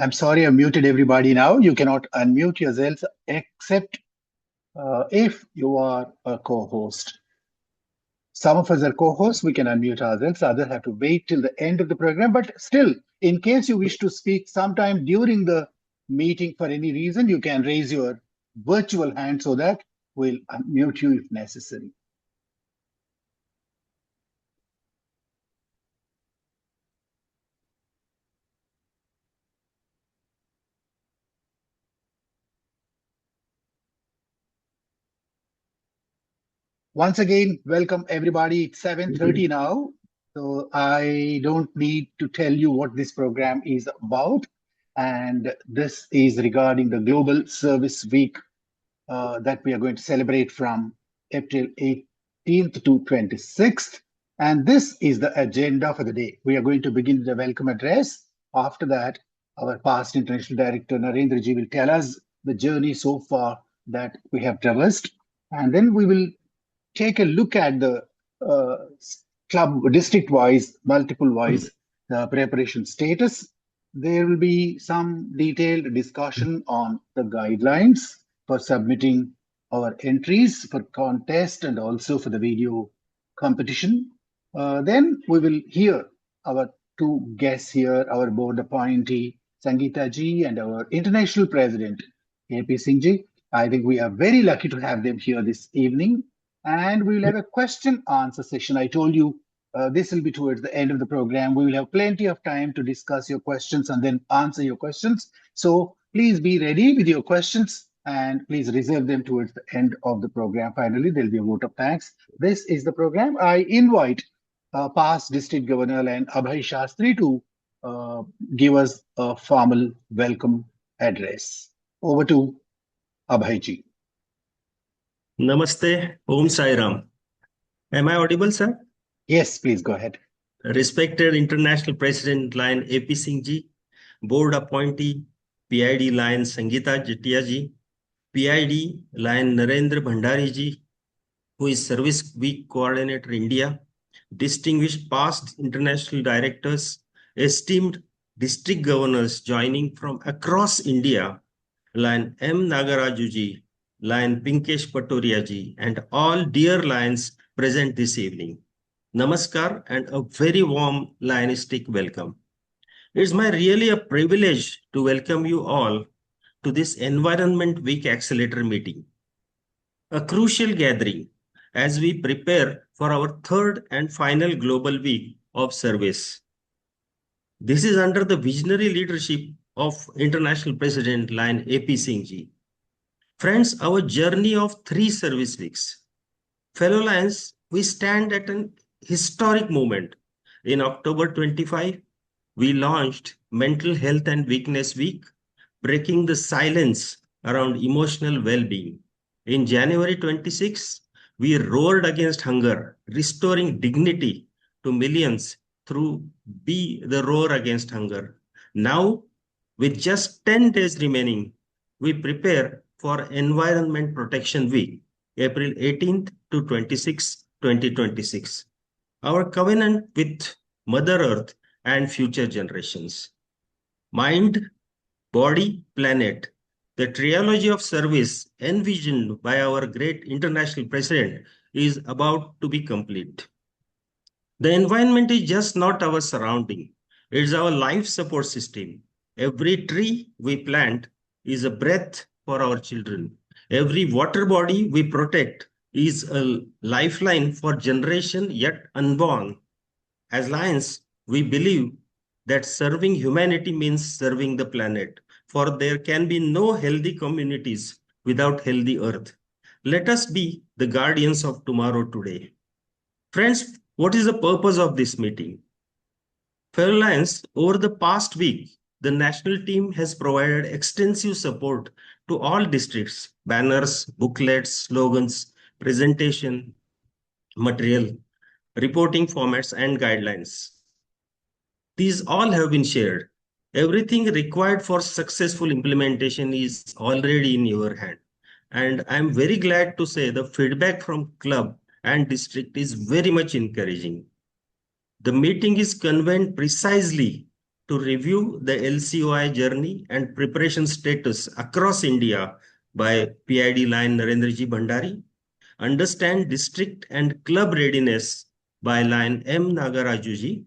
I'm sorry, I muted everybody now. You cannot unmute yourselves except if you are a co-host. Some of us are co-hosts, we can unmute ourselves. Others have to wait till the end of the program. But still, in case you wish to speak sometime during the meeting for any reason, you can raise your virtual hand so that we'll unmute you if necessary. Once again, welcome everybody. It's 7:30 now. So I don't need to tell you what this program is about. And this is regarding the Global Service Week that we are going to celebrate from April 18th to 26th. And this is the agenda for the day. We are going to begin with the welcome address. After that, our past international director, nagaRAJU, will tell us the journey so far that we have traversed. And then we will take a look at the club district-wise, multiple-wise preparation status. There will be some detailed discussion on the guidelines for submitting our entries for contest and also for the video competition. Then we will hear our two guests here, our board appointee, Sangeeta ji, and our international president, AP Singh ji. I think we are very lucky to have them here this evening. And we will have a question answer session. I told you this will be towards the end of the program. We will have plenty of time to discuss your questions and then answer your questions. So please be ready with your questions and please reserve them towards the end of the program. Finally, there'll be a vote of thanks. This is the program. I invite past District Governor and Abhay Shastri to give us a formal welcome address. Over to Abhay ji. Namaste, Om Sai Ram. Am I audible, sir? Yes, please go ahead. Respected International President Lion AP Singh ji, Board Appointee PID Lion Sangeeta Jatia ji, PID Lion Narendra Bhandari ji, who is Service Week Coordinator India, distinguished past international directors, esteemed district governors joining from across India, Lion M. nagaRAJU ji, Lion Pinkesh Patoria ji, and all dear lions present this evening. Namaskar and a very warm lionistic welcome. It's really a privilege to welcome you all to this Environment Week Accelerator meeting, a crucial gathering as we prepare for our third and final global week of service. This is under the visionary leadership of International President Lion AP Singh ji. Friends, our journey of 3 service weeks. Fellow Lions, we stand at an historic moment. In October 25, we launched Mental Health and Weakness Week, breaking the silence around emotional well-being. In January 26, we roared against hunger, restoring dignity to millions through Be the Roar Against Hunger. Now, with just 10 days remaining, we prepare for Environment Protection Week, April 18th to 26, 2026. Our covenant with Mother Earth and future generations. Mind, body, planet. The trilogy of service envisioned by our great international president is about to be complete. The environment is just not our surrounding. It's our life support system. Every tree we plant is a breath for our children. Every water body we protect is a lifeline for generation yet unborn. As Lions, we believe that serving humanity means serving the planet, for there can be no healthy communities without healthy earth. Let us be the guardians of tomorrow today. Friends, what is the purpose of this meeting? Fellow Lions, over the past week, the national team has provided extensive support to all districts, banners, booklets, slogans, presentation, material, reporting formats, and guidelines. These all have been shared. Everything required for successful implementation is already in your hand. And I'm very glad to say the feedback from club and district is very much encouraging. The meeting is convened precisely to review the LCOI journey and preparation status across India by PID line Narendraji Bhandari, understand district and club readiness by line M. nagaRAJU ji,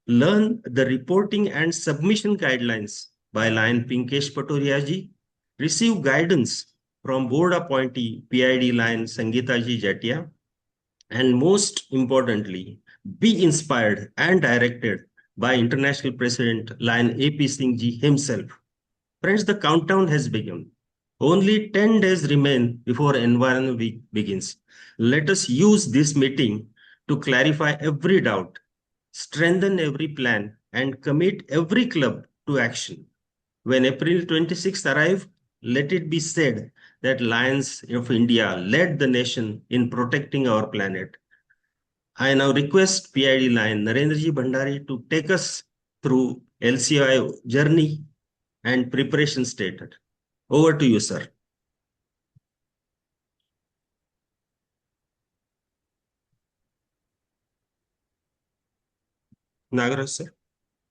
learn the reporting and submission guidelines by line Pinkesh Patoria ji, receive guidance from board appointee PID line Sangeeta ji Jatia, and most importantly, be inspired and directed by International President line AP Singh ji himself. Friends, the countdown has begun. Only 10 days remain before Environment Week begins. Let us use this meeting to clarify every doubt, strengthen every plan, and commit every club to action. When April 26th arrives, let it be said that Lions of India led the nation in protecting our planet. I now request PID line Narendraji Bhandari to take us through LCI journey and preparation status. Over to you, sir. nagaRAJU, sir.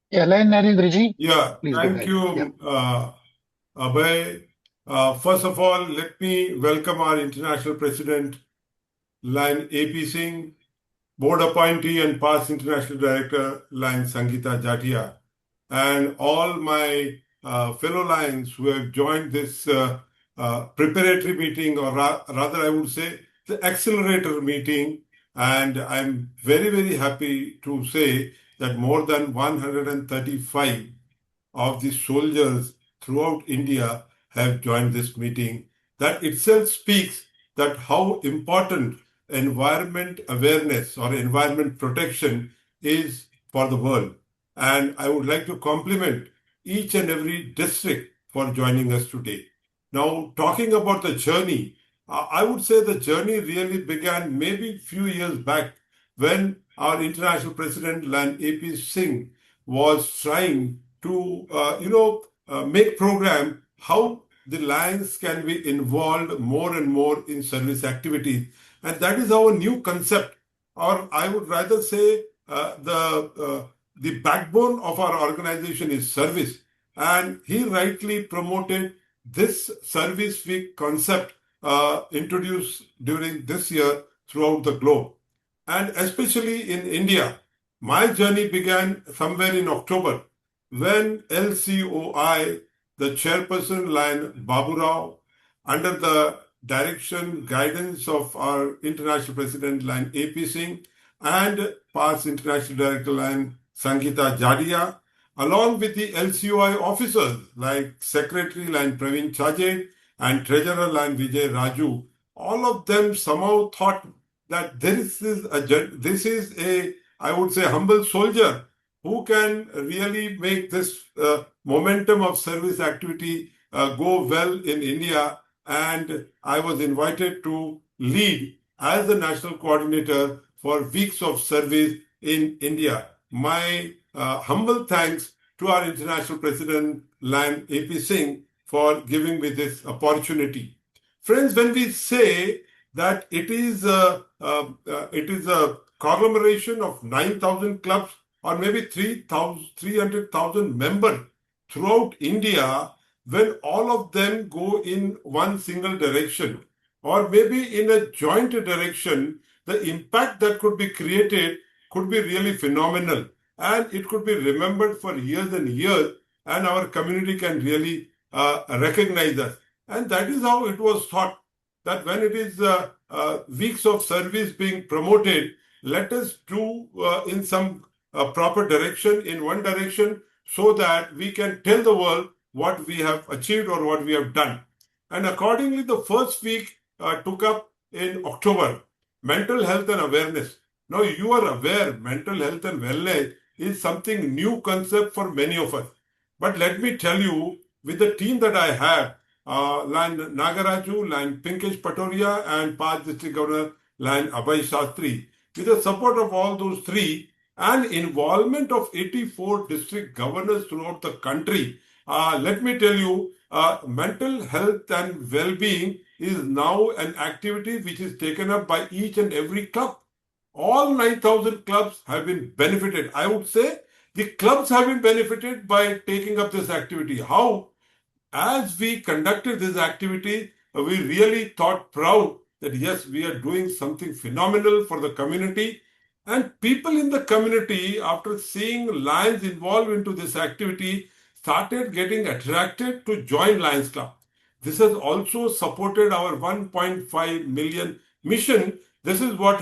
Yeah, line Narendraji. Yeah, Please go thank ahead. you, Yeah. Abhay. First of all, let me welcome our International President, line AP Singh, Board Appointee and past International Director, line Sangeeta Jatia, and all my fellow lines who have joined this preparatory meeting, or rather I would say the accelerator meeting. And I'm very, very happy to say that more than 135 of the soldiers throughout India have joined this meeting. That itself speaks that how important environment awareness or environment protection is for the world. And I would like to compliment each and every district for joining us today. Now, talking about the journey, I would say the journey really began maybe a few years back when our International President, Lan AP Singh, was trying to, make program how the Lions can be involved more and more in service activities. And that is our new concept, or I would rather say the backbone of our organization is service. And he rightly promoted this service week concept introduced during this year throughout the globe. And especially in India, my journey began somewhere in October when LCOI, the chairperson line Babu Rao, under the direction, guidance of our International President line AP Singh and past International Director line Sangeeta Jatia, along with the LCOI officers like Secretary line Praveen Chaje and Treasurer line nagaRAJU, all of them somehow thought that this is a, I would say, humble soldier who can really make this momentum of service activity go well in India. And I was invited to lead as the national coordinator for weeks of service in India. My humble thanks to our International President, Line AP Singh, for giving me this opportunity. Friends, when we say that it is a conglomeration of 9,000 clubs or maybe 300,000 members throughout India, when all of them go in one single direction or maybe in a joint direction, the impact that could be created could be really phenomenal, and it could be remembered for years and years, and our community can really recognize us. And that is how it was thought, that when it is weeks of service being promoted, let us do in some proper direction, in one direction, so that we can tell the world what we have achieved or what we have done. And accordingly, the first week took up in October, mental health and awareness. Now you are aware mental health and wellness is something new concept for many of us. But let me tell you, with the team that I have, line nagaRAJU, line Pinkesh Patoria, and past district governor, line Abhay Shastri, with the support of all those three and involvement of 84 district governors throughout the country, let me tell you, mental health and well-being is now an activity which is taken up by each and every club. All 9,000 clubs have been benefited. I would say The clubs have been benefited by taking up this activity. How? As we conducted this activity, we really thought proud that yes, we are doing something phenomenal for the community. And people in the community, after seeing Lions involved into this activity, started getting attracted to join Lions Club. This has also supported our 1.5 million mission. This is what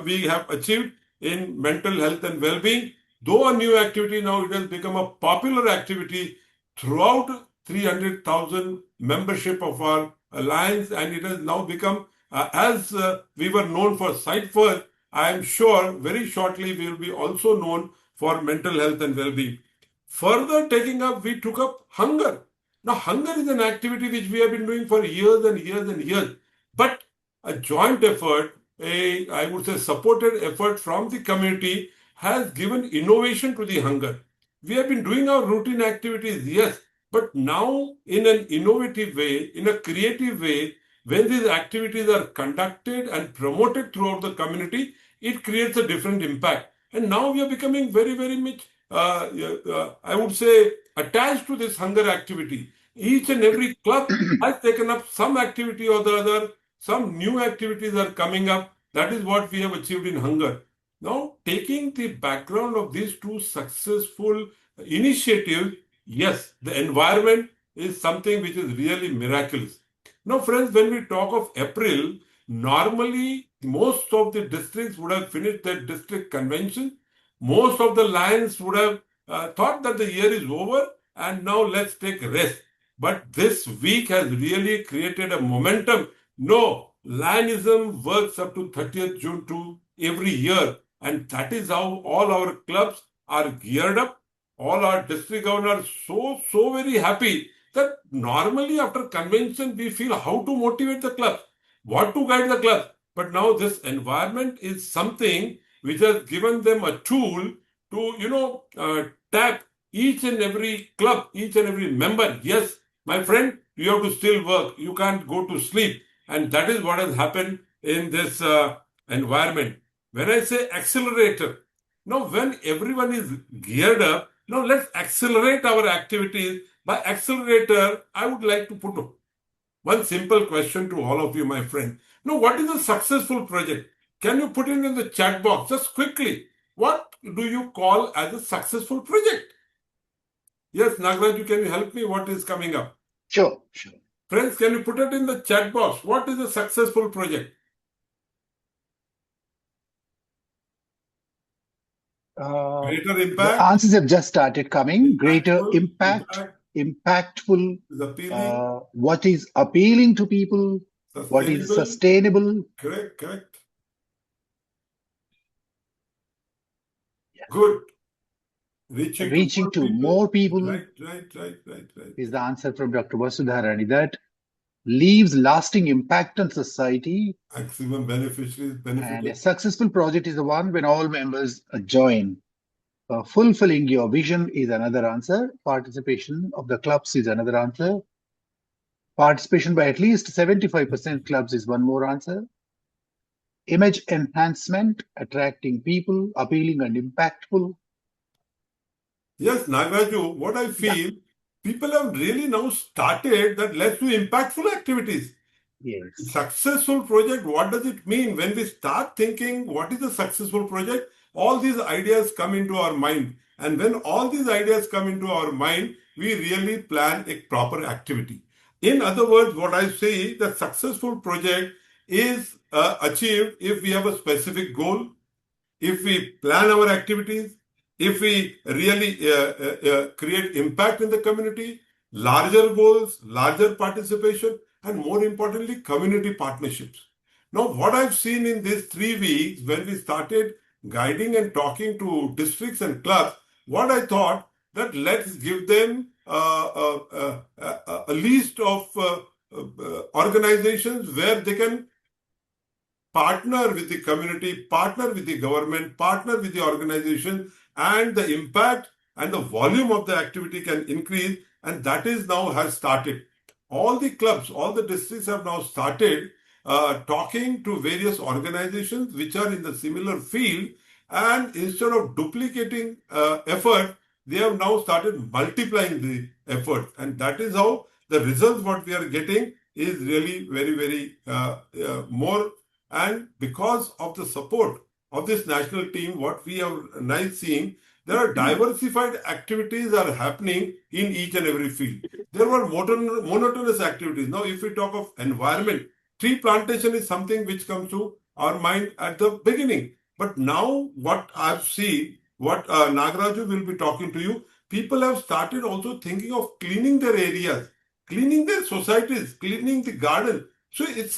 we have achieved in mental health and well-being. Though a new activity, now it has become a popular activity throughout 300,000 membership of our alliance, and it has now become, as we were known for Site First, I am sure very shortly we will be also known for mental health and well-being. Further taking up, we took up hunger. Now, hunger is an activity which we have been doing for years and years and years, but a joint effort, I would say supported effort from the community has given innovation to the hunger. We have been doing our routine activities, yes, but now in an innovative way, in a creative way, when these activities are conducted and promoted throughout the community, it creates a different impact. And now we are becoming very, very much, I would say, attached to this hunger activity. Each and every club has taken up some activity or the other. Some new activities are coming up. That is what we have achieved in hunger. Now, taking the background of these two successful initiatives, yes, the environment is something which is really miraculous. Now, friends, when we talk of April, normally most of the districts would have finished their district convention. Most of the Lions would have thought that the year is over and now let's take rest. But this week has really created a momentum. No, Lionism works up to 30th June to every year, and that is how all our clubs are geared up. All our district governors so very happy that normally after convention we feel how to motivate the club, what to guide the club. But now this environment is something which has given them a tool to tap each and every club, each and every member. Yes, my friend, you have to still work. You can't go to sleep. And that is what has happened in this environment. When I say accelerator, now when everyone is geared up, now let's accelerate our activities. By accelerator, I would like to put one simple question to all of you, my friend. Now, what is a successful project? Can you put it in the chat box just quickly? What do you call as a successful project? Yes, nagaRAJU, can you help me? What is coming up? Sure. Friends, can you put it in the chat box? What is a successful project? Greater The impact. answers have just started coming. Greater impact, impactful, is appealing, what is appealing to people, what is sustainable. Correct. Yeah. Good. Reaching to more people. Right. Is the answer from Dr. Vasudha Rani. That leaves lasting impact on society. Maximum beneficiaries benefited. And a successful project is the one when all members join. Fulfilling your vision is another answer. Participation of the clubs is another answer. Participation by at least 75% clubs is one more answer. Image enhancement, attracting people, appealing and impactful. Yes, nagaRAJU, what I feel, people have really now started that let's do impactful activities. Yes. Successful project, what does it mean? When we start thinking what is a successful project, all these ideas come into our mind. And when all these ideas come into our mind, we really plan a proper activity. In other words, what I say, the successful project is achieved if we have a specific goal, if we plan our activities, if we really create impact in the community, larger goals, larger participation, and more importantly, community partnerships. Now, what I've seen in these 3 weeks, when we started guiding and talking to districts and clubs, what I thought that let's give them a list of organizations where they can partner with the community, partner with the government, partner with the organization, and the impact and the volume of the activity can increase. And that is now has started. All the clubs, all the districts have now started talking to various organizations which are in the similar field And instead of duplicating effort, they have now started multiplying the effort. And that is how the results what we are getting is really very, very more. And because of the support of this national team, what we are now seeing, there are diversified activities are happening in each and every field. There were monotonous activities. Now, if we talk of environment, tree plantation is something which comes to our mind at the beginning. But now what I've seen, what nagaRAJU will be talking to you, people have started also thinking of cleaning their areas, cleaning their societies, cleaning the garden. So it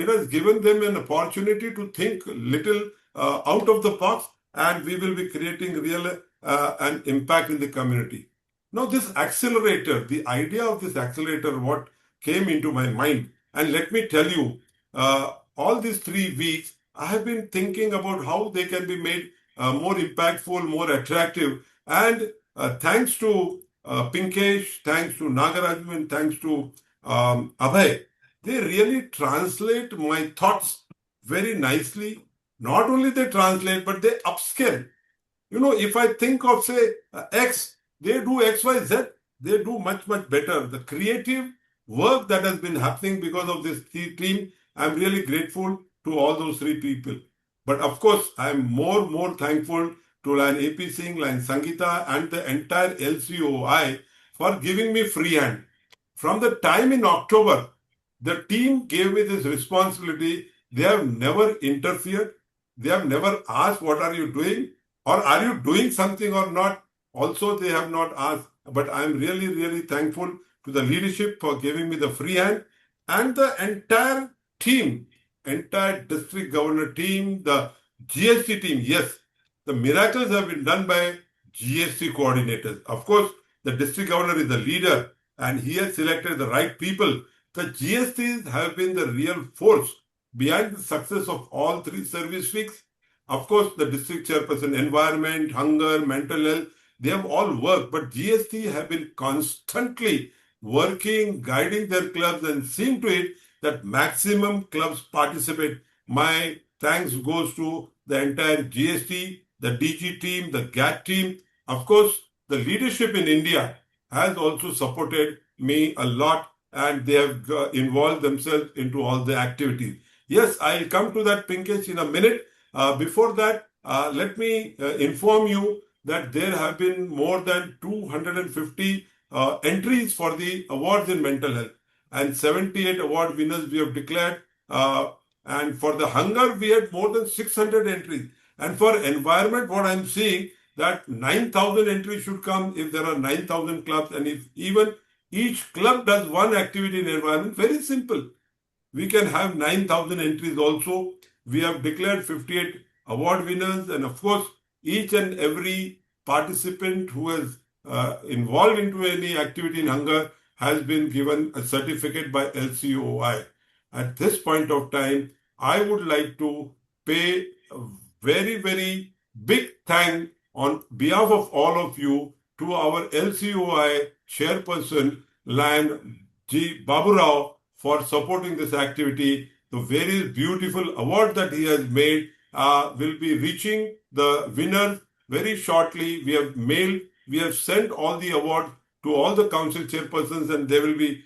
has given them an opportunity to think little out of the box, and we will be creating real an impact in the community. Now this accelerator, the idea of this accelerator, what came into my mind, and let me tell you, all these 3 weeks, I have been thinking about how they can be made more impactful, more attractive. And thanks to Pinkesh, thanks to nagaRAJU, and thanks to Abhay, they really translate my thoughts very nicely. Not only they translate, but they upscale. You know, if I think of, say, X, they do X, Y, Z, they do much, much better. The creative work that has been happening because of this team, I'm really grateful to all those 3 people. But of course, I'm more thankful to Line AP Singh, Line Sangeeta, and the entire LCOI for giving me free hand. From the time in October, the team gave me this responsibility. They have never interfered. They have never asked, what are you doing? Or are you doing something or not? Also, they have not asked. But I'm really thankful to the leadership for giving me the free hand, and the entire team, entire district governor team, the GST team. Yes, the miracles have been done by GST coordinators. Of course, the district governor is the leader and he has selected the right people. The GSTs have been the real force behind the success of all 3 service weeks. Of course, the district chairperson, environment, hunger, mental health, they have all worked, but GST have been constantly working, guiding their clubs and seeing to it that maximum clubs participate. My thanks goes to the entire GST, the DG team, the GAT team. Of course, the leadership in India has also supported me a lot, and they have involved themselves into all the activities. Yes, I'll come to that, Pinkesh, in a minute. Before that, let me inform you that there have been more than 250 entries for the awards in mental health, and 78 award winners we have declared. And for the hunger, we had more than 600 entries. And for environment, what I'm seeing, that 9,000 entries should come if there are 9,000 clubs, and if even each club does one activity in environment, very simple, we can have 9,000 entries also. We have declared 58 award winners, and of course, each and every participant who is involved into any activity in hunger has been given a certificate by LCOI. At this point of time, I would like to pay a very big thank on behalf of all of you to our LCOI chairperson, Lion G. Baburao, for supporting this activity. The various beautiful awards that he has made will be reaching the winners very shortly. We have sent all the awards to all the council chairpersons, and they will be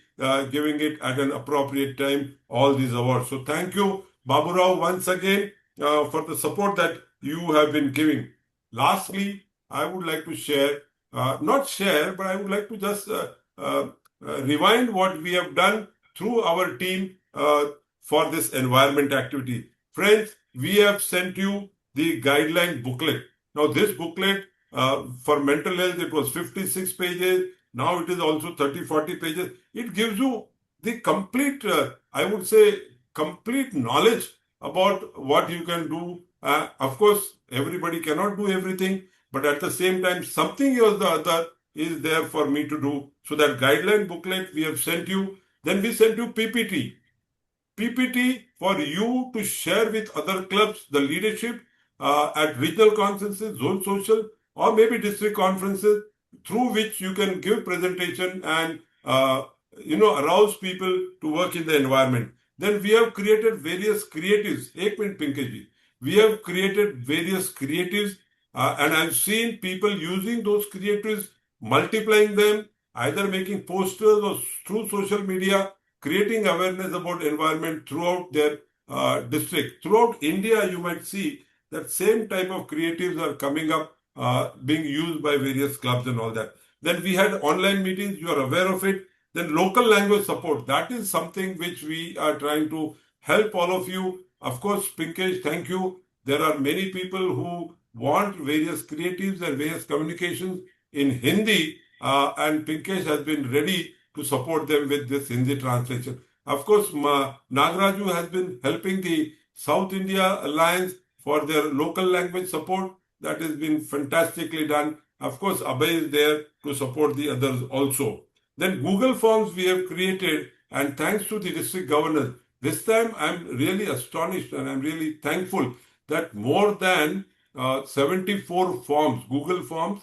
giving it at an appropriate time, all these awards. So thank you, Baburao, once again for the support that you have been giving. Lastly, I would like to share, not share, but I would like to just rewind what we have done through our team for this environment activity. Friends, we have sent you the guideline booklet. Now this booklet for mental health, it was 56 pages. Now it is also 30-40 pages. It gives you the complete, I would say, complete knowledge about what you can do. Of course, everybody cannot do everything, but at the same time, something or the other is there for me to do. So that guideline booklet we have sent you. Then we sent you PPT. PPT for you to share with other clubs, the leadership at regional conferences, zone social, or maybe district conferences, through which you can give presentation and arouse people to work in the environment. Then we have created various creatives. Ek minute, Pinkesh ji. We have created various creatives, and I've seen people using those creatives, multiplying them, either making posters or through social media, creating awareness about environment throughout their district. Throughout India, you might see that same type of creatives are coming up, being used by various clubs and all that. Then we had online meetings, you are aware of it. Then local language support, that is something which we are trying to help all of you. Of course, Pinkesh, thank you. There are many people who want various creatives and various communications in Hindi, and Pinkesh has been ready to support them with this Hindi translation. Of course, nagaRAJU has been helping the South India Alliance for their local language support. That has been fantastically done. Of course, Abhay is there to support the others also. Then Google Forms we have created, and thanks to the district governors, this time I'm really astonished and I'm really thankful that more than 74 forms, Google Forms,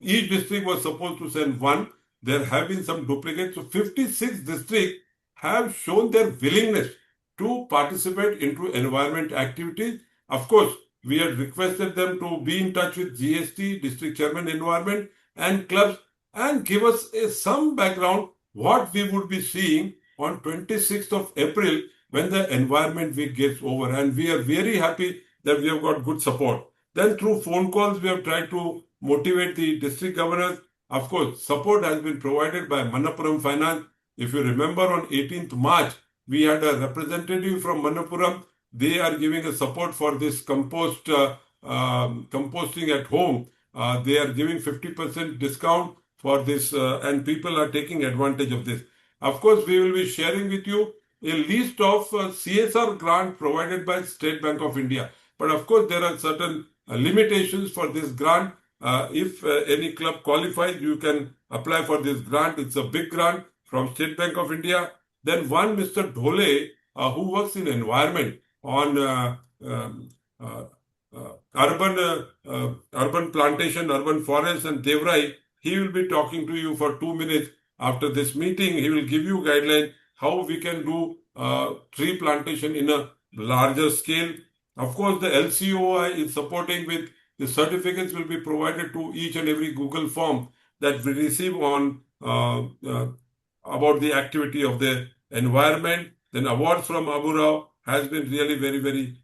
each district was supposed to send one. There have been some duplicates. So 56 districts have shown their willingness to participate into environment activities. Of course, we had requested them to be in touch with GST, District Chairman Environment, and clubs, and give us some background what we would be seeing on 26th of April when the Environment Week gets over. And we are very happy that we have got good support. Then through phone calls, we have tried to motivate the district governors. Of course, support has been provided by Manappuram Finance. If you remember, on 18th March, we had a representative from Manappuram. They are giving a support for this composting at home. They are giving 50% discount for this, and people are taking advantage of this. Of course, we will be sharing with you a list of CSR grant provided by State Bank of India. But of course, there are certain limitations for this grant. If any club qualifies, you can apply for this grant. It's a big grant from State Bank of India. Then one Mr. Dhole, who works in environment on urban plantation, urban forest and Devrai, he will be talking to you for 2 minutes after this meeting. He will give you guidelines how we can do tree plantation in a larger scale. Of course, the LCOI is supporting with the certificates will be provided to each and every Google form that we receive on about the activity of the environment. Then awards from Abu Rao has been really very, very,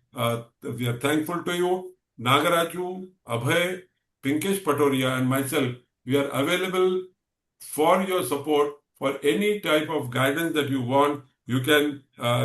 we are thankful to you. nagaRAJU, Abhay, Pinkesh Patoria and myself, we are available for your support for any type of guidance that you want. You can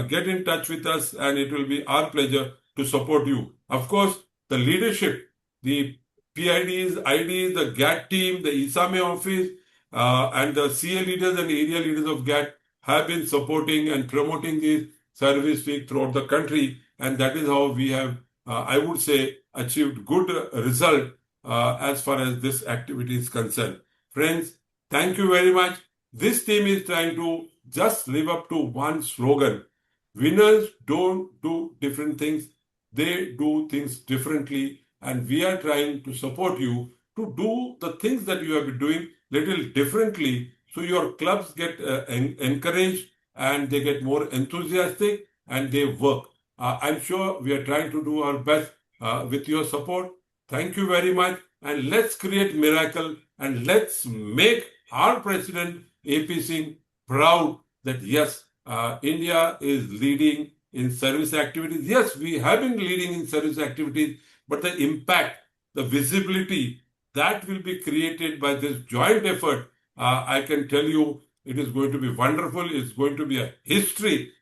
get in touch with us and it will be our pleasure to support you. Of course, the leadership, the PIDs, IDs, the GAT team, the ISAME office, and the CA leaders and area leaders of GAT have been supporting and promoting this service week throughout the country. And that is how we have, I would say, achieved good result as far as this activity is concerned. Friends, thank you very much. This team is trying to just live up to one slogan. Winners don't do different things. They do things differently. And we are trying to support you to do the things that you have been doing little differently. So your clubs get encouraged and they get more enthusiastic and they work. I'm sure we are trying to do our best with your support. Thank you very much. And let's create miracle and let's make our president, AP Singh, proud that yes, India is leading in service activities. Yes, we have been leading in service activities, but the impact, the visibility that will be created by this joint effort, I can tell you it is going to be wonderful. It's going to be a history.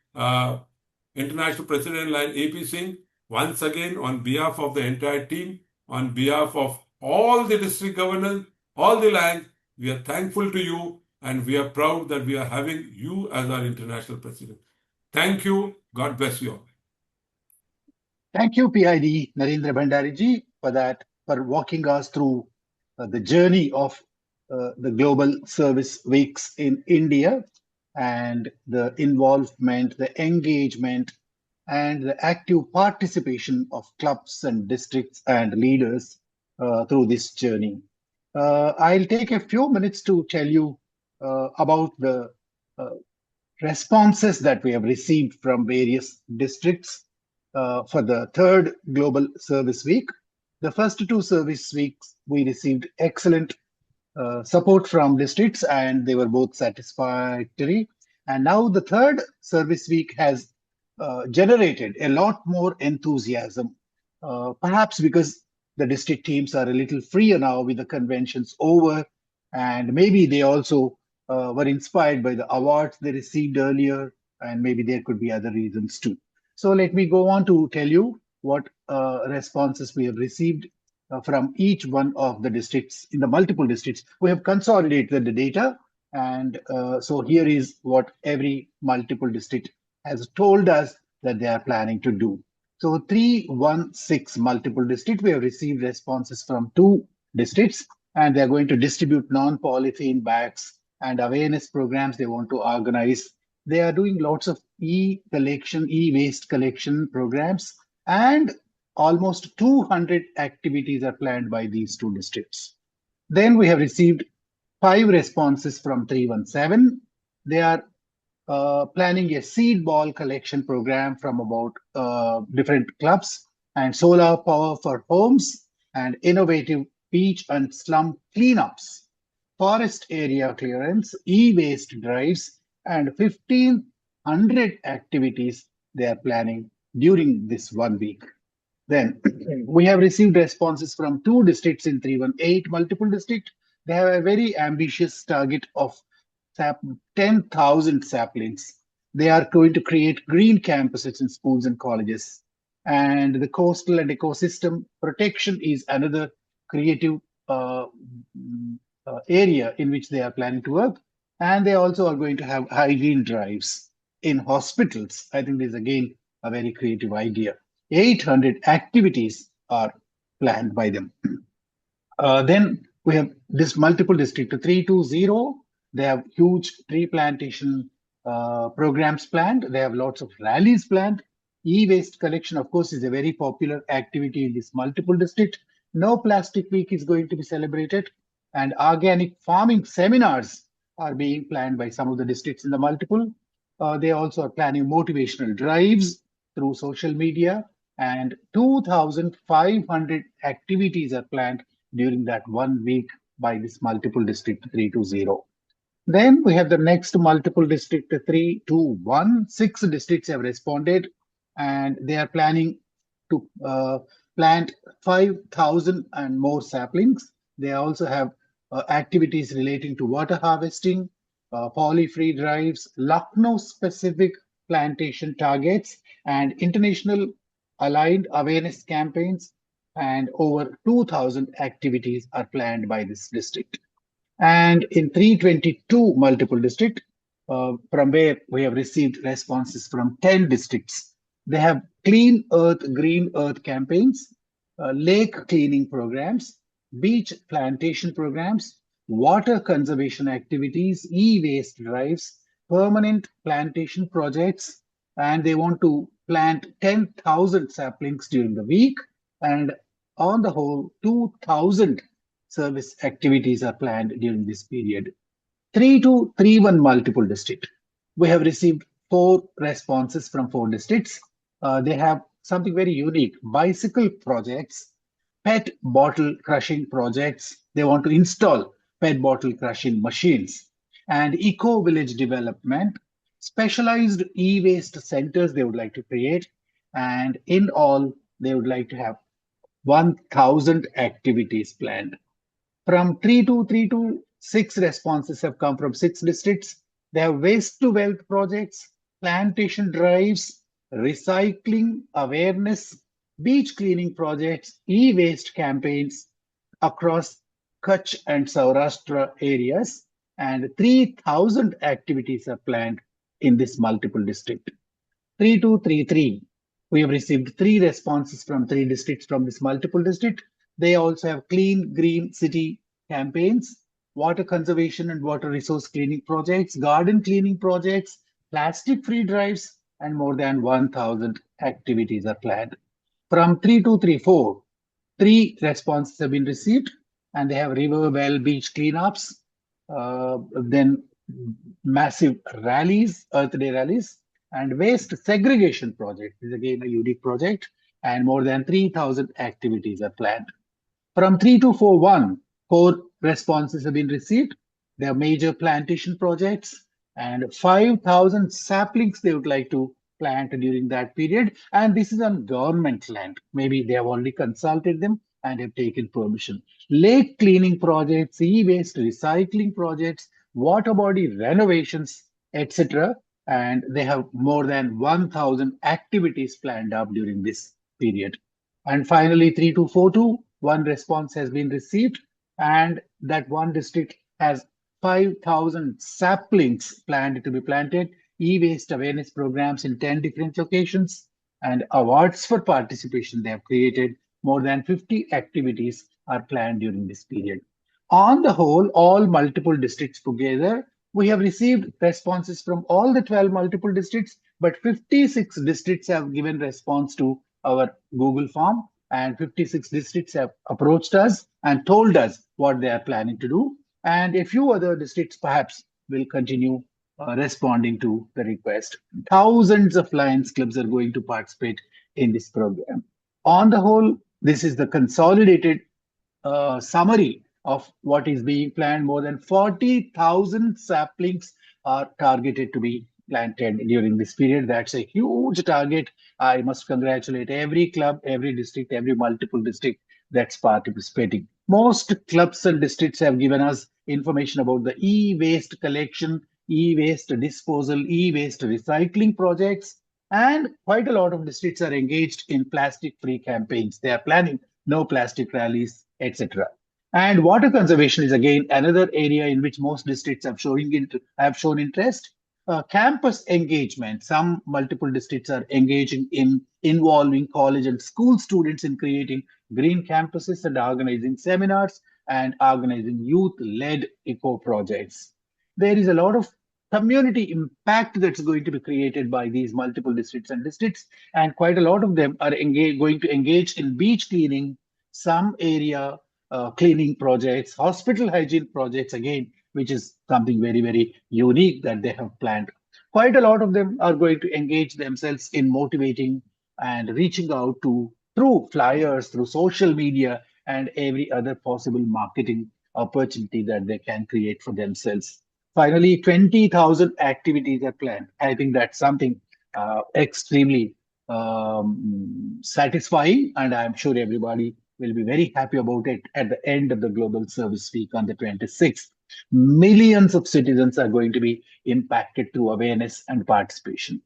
International President Line AP Singh, once again on behalf of the entire team, on behalf of all the district governors, all the lines, we are thankful to you and we are proud that we are having you as our international president. Thank you. God bless you all. Thank you, PID Narendra Bhandariji, for that, for walking us through the journey of the Global Service Weeks in India and the involvement, the engagement, and the active participation of clubs and districts and leaders through this journey. I'll take a few minutes to tell you about the responses that we have received from various districts for the third Global Service Week. The first two service weeks, we received excellent support from districts, and they were both satisfactory. And now the third service week has generated a lot more enthusiasm, perhaps because the district teams are a little freer now with the conventions over, and maybe they also were inspired by the awards they received earlier, and maybe there could be other reasons too. So let me go on to tell you what responses we have received from each one of the districts. In the multiple districts, we have consolidated the data, and so here is what every multiple district has told us that they are planning to do. So 316 multiple district, we have received responses from 2 districts, and they're going to distribute non-polythene bags and awareness programs they want to organize. They are doing lots of e-collection, e-waste collection programs, and almost 200 activities are planned by these 2 districts. Then we have received 5 responses from 317. They are planning a seed ball collection program from about different clubs, and solar power for homes, and innovative beach and slum cleanups, forest area clearance, e-waste drives, and 1,500 activities they are planning during this 1 week. Then we have received responses from 2 districts in 318 multiple district. They have a very ambitious target of 10,000 saplings. They are going to create green campuses in schools and colleges. And the coastal and ecosystem protection is another creative area in which they are planning to work. And they also are going to have hygiene drives in hospitals. I think this is again a very creative idea. 800 activities are planned by them. Then we have this multiple district 320. They have huge tree plantation programs planned. They have lots of rallies planned. E-waste collection, of course, is a very popular activity in this multiple district. No Plastic Week is going to be celebrated, and organic farming seminars are being planned by some of the districts in the multiple. They also are planning motivational drives through social media, and 2,500 activities are planned during that 1 week by this multiple district 320. Then we have the next multiple district 321. 6 districts have responded, and they are planning to plant 5,000 and more saplings. They also have activities relating to water harvesting, poly-free drives, Lucknow-specific plantation targets, and international aligned awareness campaigns, and over 2,000 activities are planned by this district. And in 322 multiple district, from where we have received responses from 10 districts, they have clean earth, green earth campaigns, lake cleaning programs, beach plantation programs, water conservation activities, e-waste drives, permanent plantation projects, and they want to plant 10,000 saplings during the week, and on the whole, 2,000 service activities are planned during this period. 3231 multiple district. We have received 4 responses from 4 districts. They have something very unique: bicycle projects, PET bottle crushing projects. They want to install PET bottle crushing machines, and eco village development, specialized e-waste centers they would like to create, and in all, they would like to have 1,000 activities planned. From 3232, 6 responses have come from 6 districts. They have waste to wealth projects, plantation drives, recycling awareness, beach cleaning projects, e-waste campaigns across Kutch and Saurashtra areas, and 3,000 activities are planned in this multiple district. 3233, we have received 3 responses from 3 districts from this multiple district. They also have clean green city campaigns, water conservation and water resource cleaning projects, garden cleaning projects, plastic free drives, and more than 1,000 activities are planned. From 3234, 3 responses have been received, and they have river well beach cleanups, then massive rallies, Earth Day rallies, And waste segregation project is again a unique project, and more than 3,000 activities are planned. From 3241, 4 responses have been received. They are major plantation projects, and 5,000 saplings they would like to plant during that period. And this is on government land. Maybe they have already consulted them and have taken permission. Lake cleaning projects, e-waste recycling projects, water body renovations, etc. And they have more than 1,000 activities planned up during this period. And finally, 3242, one response has been received, and that one district has 5,000 saplings planned to be planted, e-waste awareness programs in 10 different locations, and awards for participation they have created. More than 50 activities are planned during this period. On the whole, all multiple districts together, we have received responses from all the 12 multiple districts, but 56 districts have given response to our Google form, and 56 districts have approached us and told us what they are planning to do. And a few other districts perhaps will continue responding to the request. Thousands of Lions clubs are going to participate in this program. On the whole, this is the consolidated summary of what is being planned. More than 40,000 saplings are targeted to be planted during this period. That's a huge target. I must congratulate every club, every district, every multiple district that's participating. Most clubs and districts have given us information about the e-waste collection, e-waste disposal, e-waste recycling projects, and quite a lot of districts are engaged in plastic-free campaigns. They are planning no plastic rallies, etc. And water conservation is again another area in which most districts have shown interest. Campus engagement. Some multiple districts are engaging in involving college and school students in creating green campuses and organizing seminars and organizing youth-led eco projects. There is a lot of community impact that's going to be created by these multiple districts, and quite a lot of them are going to engage in beach cleaning, some area cleaning projects, hospital hygiene projects, again, which is something very, very unique that they have planned. Quite a lot of them are going to engage themselves in motivating and reaching out to through flyers, through social media, and every other possible marketing opportunity that they can create for themselves. Finally, 20,000 activities are planned. I think that's something extremely satisfying, and I'm sure everybody will be very happy about it at the end of the Global Service Week on the 26th. Millions of citizens are going to be impacted through awareness and participation.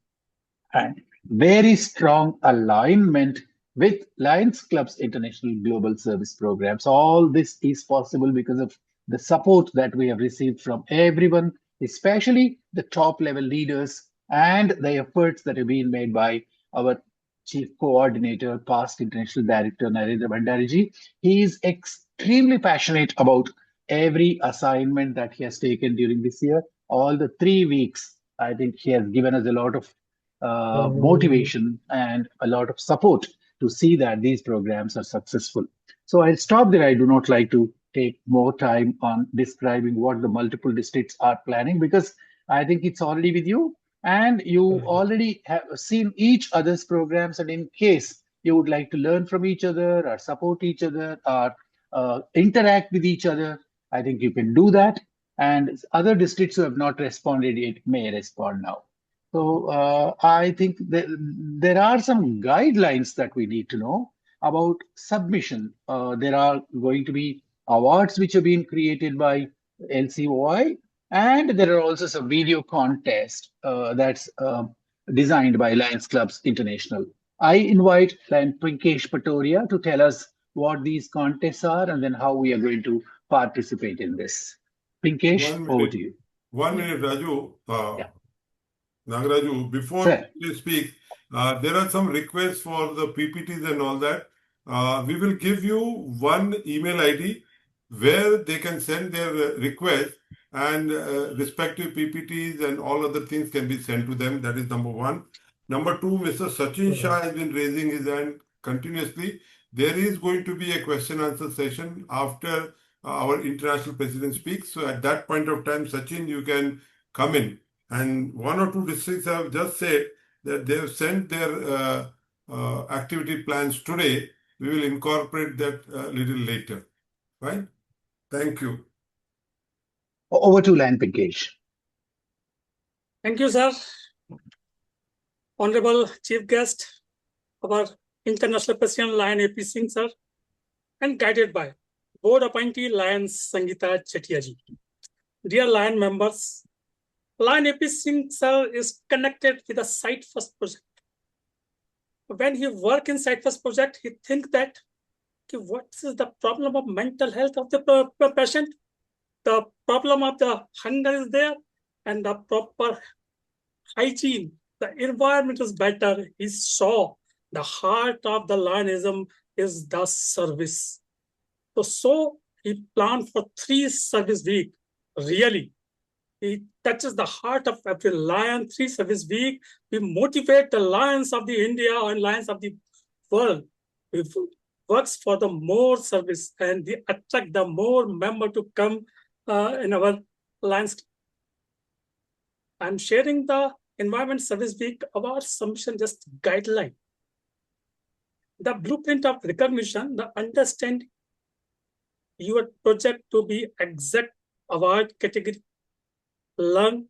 And very strong alignment with Lions Club's international global service programs. All this is possible because of the support that we have received from everyone, especially the top level leaders, and the efforts that have been made by our Chief Coordinator, past International Director, nagaRAJU Bhandari. He is extremely passionate about every assignment that he has taken during this year. All the 3 weeks, I think he has given us a lot of motivation and a lot of support to see that these programs are successful. So I'll stop there. I do not like to take more time on describing what the multiple districts are planning, because I think it's already with you and you already have seen each other's programs. And in case you would like to learn from each other or support each other or interact with each other, I think you can do that. And other districts who have not responded yet may respond now. So I think there are some guidelines that we need to know about submission. There are going to be awards which have been created by LCOI, and there are also some video contests that's designed by Lions Clubs International. I invite Lion Pinkesh Patoria to tell us what these contests are and then how we are going to participate in this. Pinkesh, over to you. 1 minute, Raju. Yeah. nagaRAJU, before you speak, there are some requests for the PPTs and all that. We will give you one email ID where they can send their request, and respective PPTs and all other things can be sent to them. That is number one. Number two, Mr. Sachin Shah has been raising his hand continuously. There is going to be a question answer session after our international president speaks. So at that point of time, Sachin, you can come in. And 1 or 2 districts have just said that they have sent their activity plans today. We will incorporate that a little later, right? Thank you. Over to Lion Pinkesh. Thank you, sir. Honorable Chief Guest, our International President Lion AP Singh, sir, and guided by Board Appointee Lion Sangeeta Chetiaji. Dear Lion members, Lion AP Singh, sir, is connected with the Site First project. When he work in Site First project, he think that what is the problem of mental health of the patient? The problem of the hunger is there, and the proper hygiene, the environment is better. He saw the heart of the Lionism is the service. So he planned for 3 service week. Really, he touches the heart of every lion. 3 service week. We motivate the lions of the India and lions of the world. We works for the more service, and we attract the more member to come in our lions. I'm sharing the Environment Service Week Award submission just guideline. The blueprint of recognition, the understand your project to be exact award category. Learn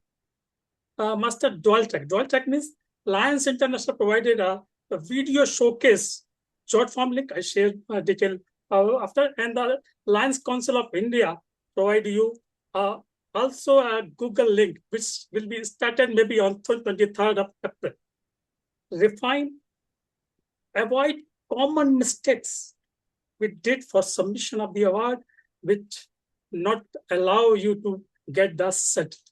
master dual track. Dual track means Lions International provided a video showcase, short form link. I shared detail after, and the Lions Council of India provide you also a Google link, which will be started maybe on 23rd of April. Refine, avoid common mistakes we did for submission of the award, which not allow you to get the certificate.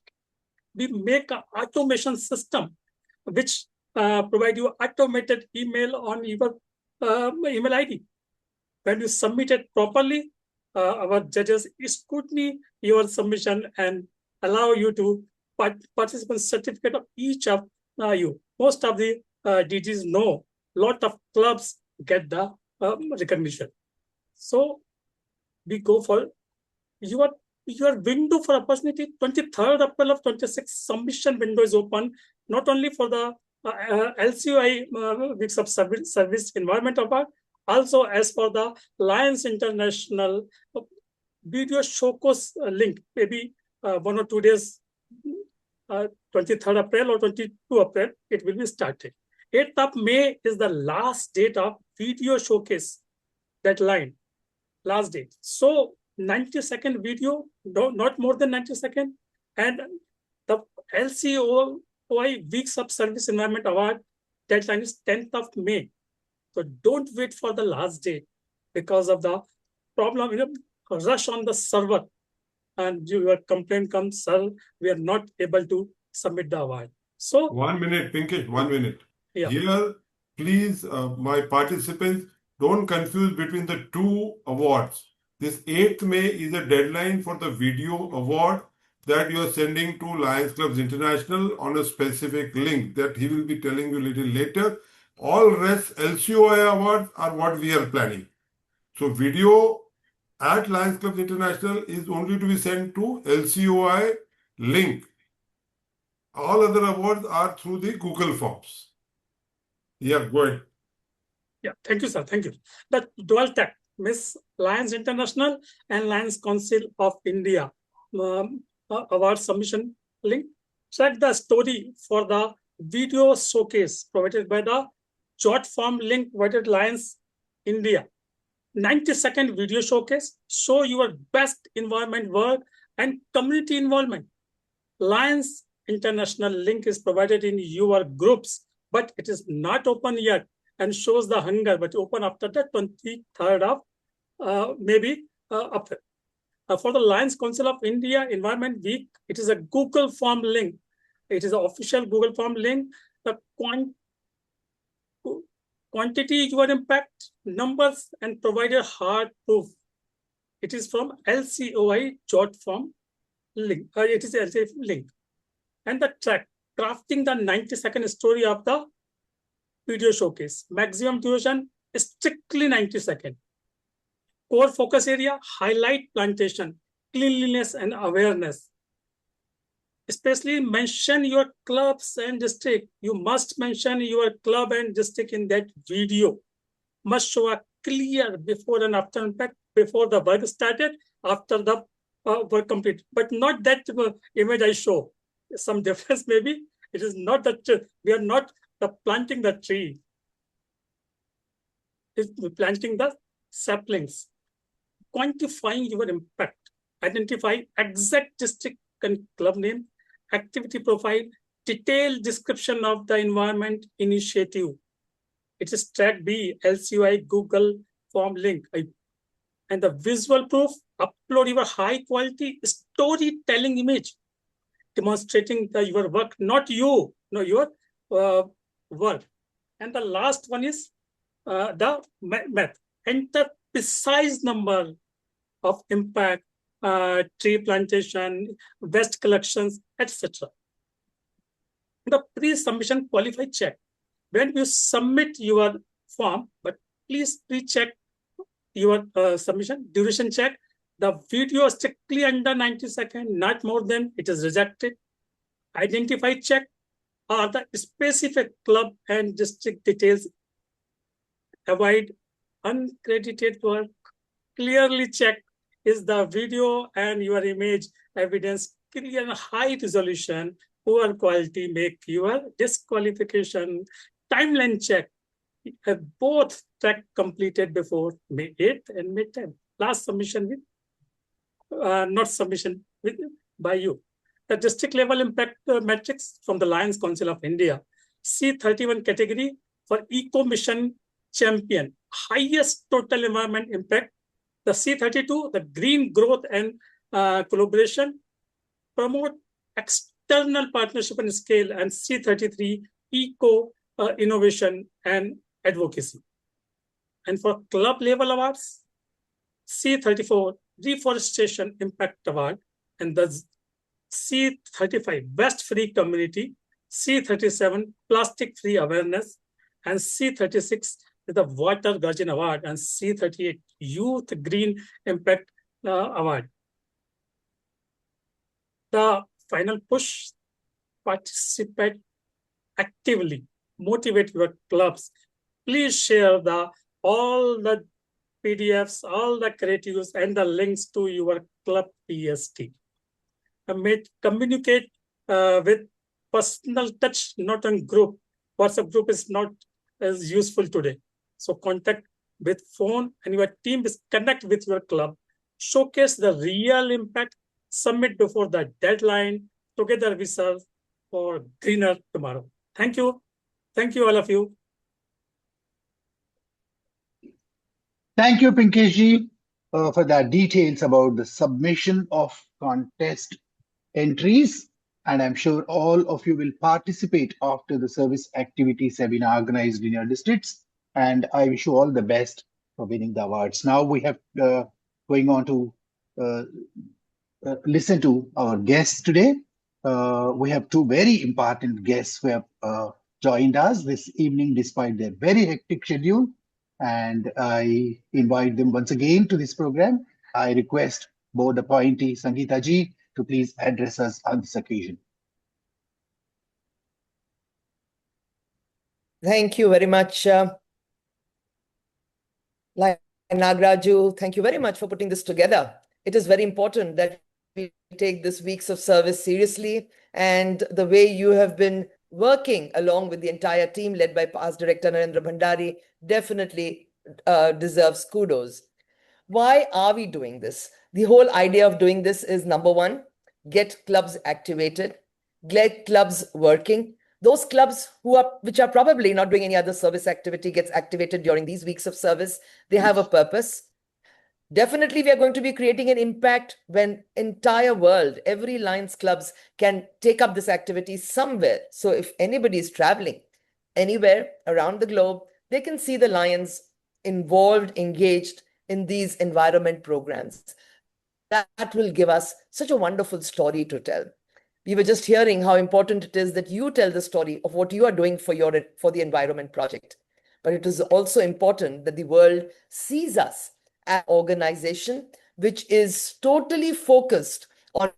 We make an automation system which provide you automated email on your email ID. When you submit it properly, our judges scrutiny your submission and allow you to participant certificate of each of you. Most of the DGs know, lot of clubs get the recognition. So we go for your window for opportunity. 23rd April of 26 submission window is open, not only for the LCOI weeks of service environment award, also as for the Lions International video showcase link, maybe 1 or 2 days, 23rd April or 22 April, it will be started. 8th of May is the last date of video showcase deadline, last date. So 90-second video, not more than 90 seconds, and the LCOI Weeks of Service Environment Award deadline is 10th of May. So don't wait for the last day because of the problem, rush on the server, and your complaint comes, sir, we are not able to submit the award. So 1 minute, Pinkesh, 1 minute. Yeah. Here, please, my participants, don't confuse between the 2 awards. This 8th May is a deadline for the video award that you are sending to Lions Clubs International on a specific link that he will be telling you a little later. All rest LCOI awards are what we are planning. So video at Lions Clubs International is only to be sent to LCOI link. All other awards are through the Google Forms. Yeah, go ahead. Yeah, thank you, sir. Thank you. The dual track, Miss Lions International and Lions Council of India award submission link. Track the story for the video showcase provided by the short form link provided Lions India. 90-second video showcase, show your best environment work and community involvement. Lions International link is provided in your groups, but it is not open yet and shows the hunger, but open after the 23rd of maybe April. For the Lions Council of India Environment Week, it is a Google form link. It is an official Google form link. The quantity, your impact, numbers, and provided hard proof. It is from LCOI short form link. It is LCOI link. And the track, crafting the 90-second story of the video showcase. Maximum duration is strictly 90 seconds. Core focus area, highlight plantation, cleanliness and awareness. especially mention your clubs and district. You must mention your club and district in that video. Must show a clear before and after impact, before the work started, after the work complete, but not that image I show. Some difference maybe. It is not that we are not planting the tree. It's planting the saplings. Quantifying your impact. Identify exact district and club name, activity profile, detailed description of the environment initiative. It is track B, LCUI, Google form link. And the visual proof, upload your high quality storytelling image, demonstrating your work, not you, no, your work. And the last one is the math. Enter precise number of impact, tree plantation, waste collections, etc. The pre-submission qualify check. When you submit your form, but please pre-check your submission, duration check. The video strictly under 90 seconds, not more than, it is rejected. Identify check are the specific club and district details. Avoid uncredited work. Clearly check is the video and your image evidence clear and high resolution. Poor quality make your disqualification. Timeline check. Both track completed before May 8th and May 10th. Last submission with, not submission with, by you. The district level impact metrics from the Lions Council of India. C31 category for Eco Mission Champion. Highest total environment impact. The C32, the green growth and collaboration. Promote external partnership and scale. And C33, eco innovation and advocacy. And for club level awards, C34, Reforestation Impact Award, and the C35, Waste Free Community, C37, Plastic Free Awareness, and C36 is the Water Guardian Award, and C38, Youth Green Impact Award. The final push, participate actively, motivate your clubs. Please share all the PDFs, all the creatives, and the links to your club PST. Communicate with personal touch, not on group. WhatsApp group is not as useful today. So contact with phone and your team is connect with your club. Showcase the real impact. Submit before the deadline. Together we serve for greener tomorrow. Thank you. Thank you, all of you. Thank you, Pinkesh, for the details about the submission of contest entries. And I'm sure all of you will participate after the service activities have been organized in your districts. And I wish you all the best for winning the awards. Now we have going on to listen to our guests today. We have two very important guests who have joined us this evening despite their very hectic schedule. And I invite them once again to this program. I request board appointee Sangeeta ji to please address us on this occasion. Thank you very much. nagaRAJU, thank you very much for putting this together. It is very important that we take this weeks of service seriously, and the way you have been working along with the entire team led by past Director Narendra Bhandari definitely deserves kudos. Why are we doing this? The whole idea of doing this is, number one, get clubs activated, get clubs working. Those clubs which are probably not doing any other service activity gets activated during these weeks of service. They have a purpose. Definitely, we are going to be creating an impact when entire world, every Lions clubs can take up this activity somewhere. So if anybody is traveling anywhere around the globe, they can see the Lions involved, engaged in these environment programs. That will give us such a wonderful story to tell. We were just hearing how important it is that you tell the story of what you are doing for the environment project. But it is also important that the world sees us as an organization which is totally focused on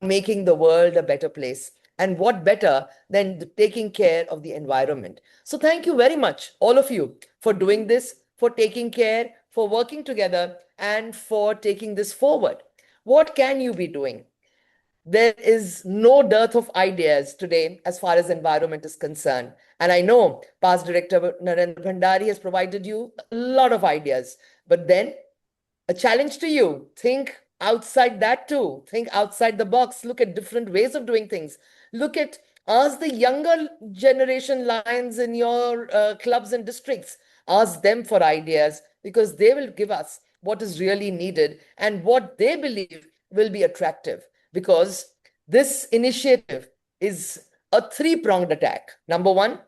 making the world a better place. And what better than taking care of the environment? So thank you very much, all of you, for doing this, for taking care, for working together, and for taking this forward. What can you be doing? There is no dearth of ideas today as far as environment is concerned. And I know past director Narendra Bhandari has provided you a lot of ideas. But then a challenge to you, think outside that too. Think outside the box. Look at different ways of doing things. Ask the younger generation lions in your clubs and districts. Ask them for ideas, because they will give us what is really needed and what they believe will be attractive. Because this initiative is a three-pronged attack. Number one,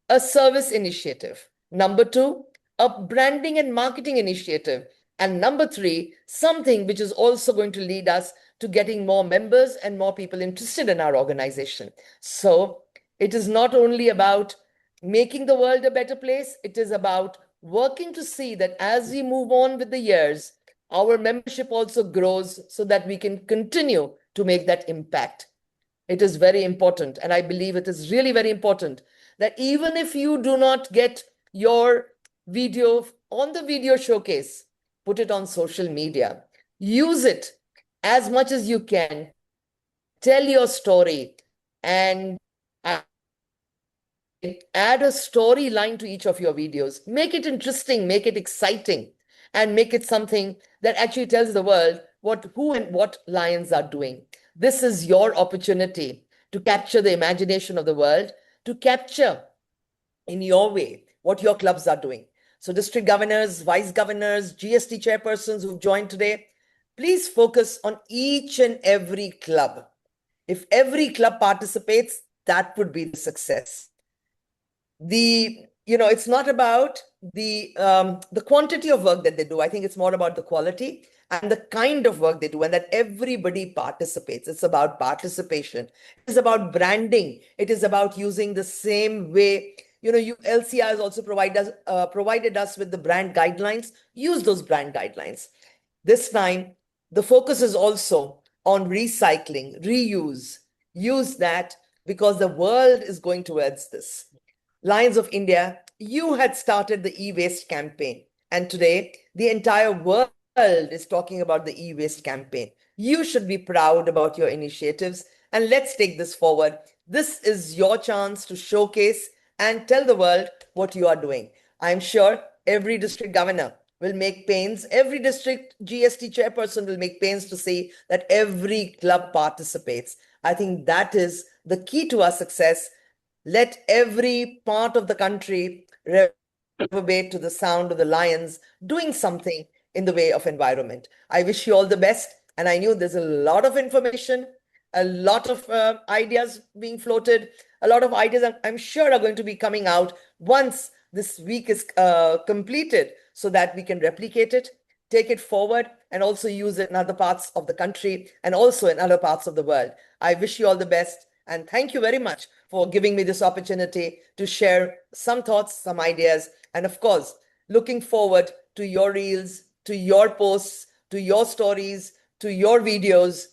a service initiative. Number two, a branding and marketing initiative. And number three, something which is also going to lead us to getting more members and more people interested in our organization. So it is not only about making the world a better place, it is about working to see that as we move on with the years, our membership also grows so that we can continue to make that impact. It is very important, and I believe it is really very important that even if you do not get your video on the video showcase, put it on social media. Use it as much as you can. Tell your story and add a storyline to each of your videos. Make it interesting, make it exciting, and make it something that actually tells the world who and what lions are doing. This is your opportunity to capture the imagination of the world, to capture in your way what your clubs are doing. So district governors, vice governors, GST chairpersons who've joined today, please focus on each and every club. If every club participates, that would be the success. It's not about the quantity of work that they do. I think it's more about the quality and the kind of work they do, and that everybody participates. It's about participation. It is about branding. It is about using the same way. LCR has also provided us with the brand guidelines. Use those brand guidelines. This time, the focus is also on recycling, reuse. Use that, because the world is going towards this. Lions of India, you had started the e-waste campaign, and today the entire world is talking about the e-waste campaign. You should be proud about your initiatives, and let's take this forward. This is your chance to showcase and tell the world what you are doing. I'm sure every district governor will make pains, every district GST chairperson will make pains to see that every club participates. I think that is the key to our success. Let every part of the country reverberate to the sound of the lions doing something in the way of environment. I wish you all the best. And I knew there's a lot of information, a lot of ideas being floated, a lot of ideas I'm sure are going to be coming out once this week is completed, so that we can replicate it, take it forward, and also use it in other parts of the country and also in other parts of the world. I wish you all the best. And thank you very much for giving me this opportunity to share some thoughts, some ideas, and of course, looking forward to your reels, to your posts, to your stories, to your videos,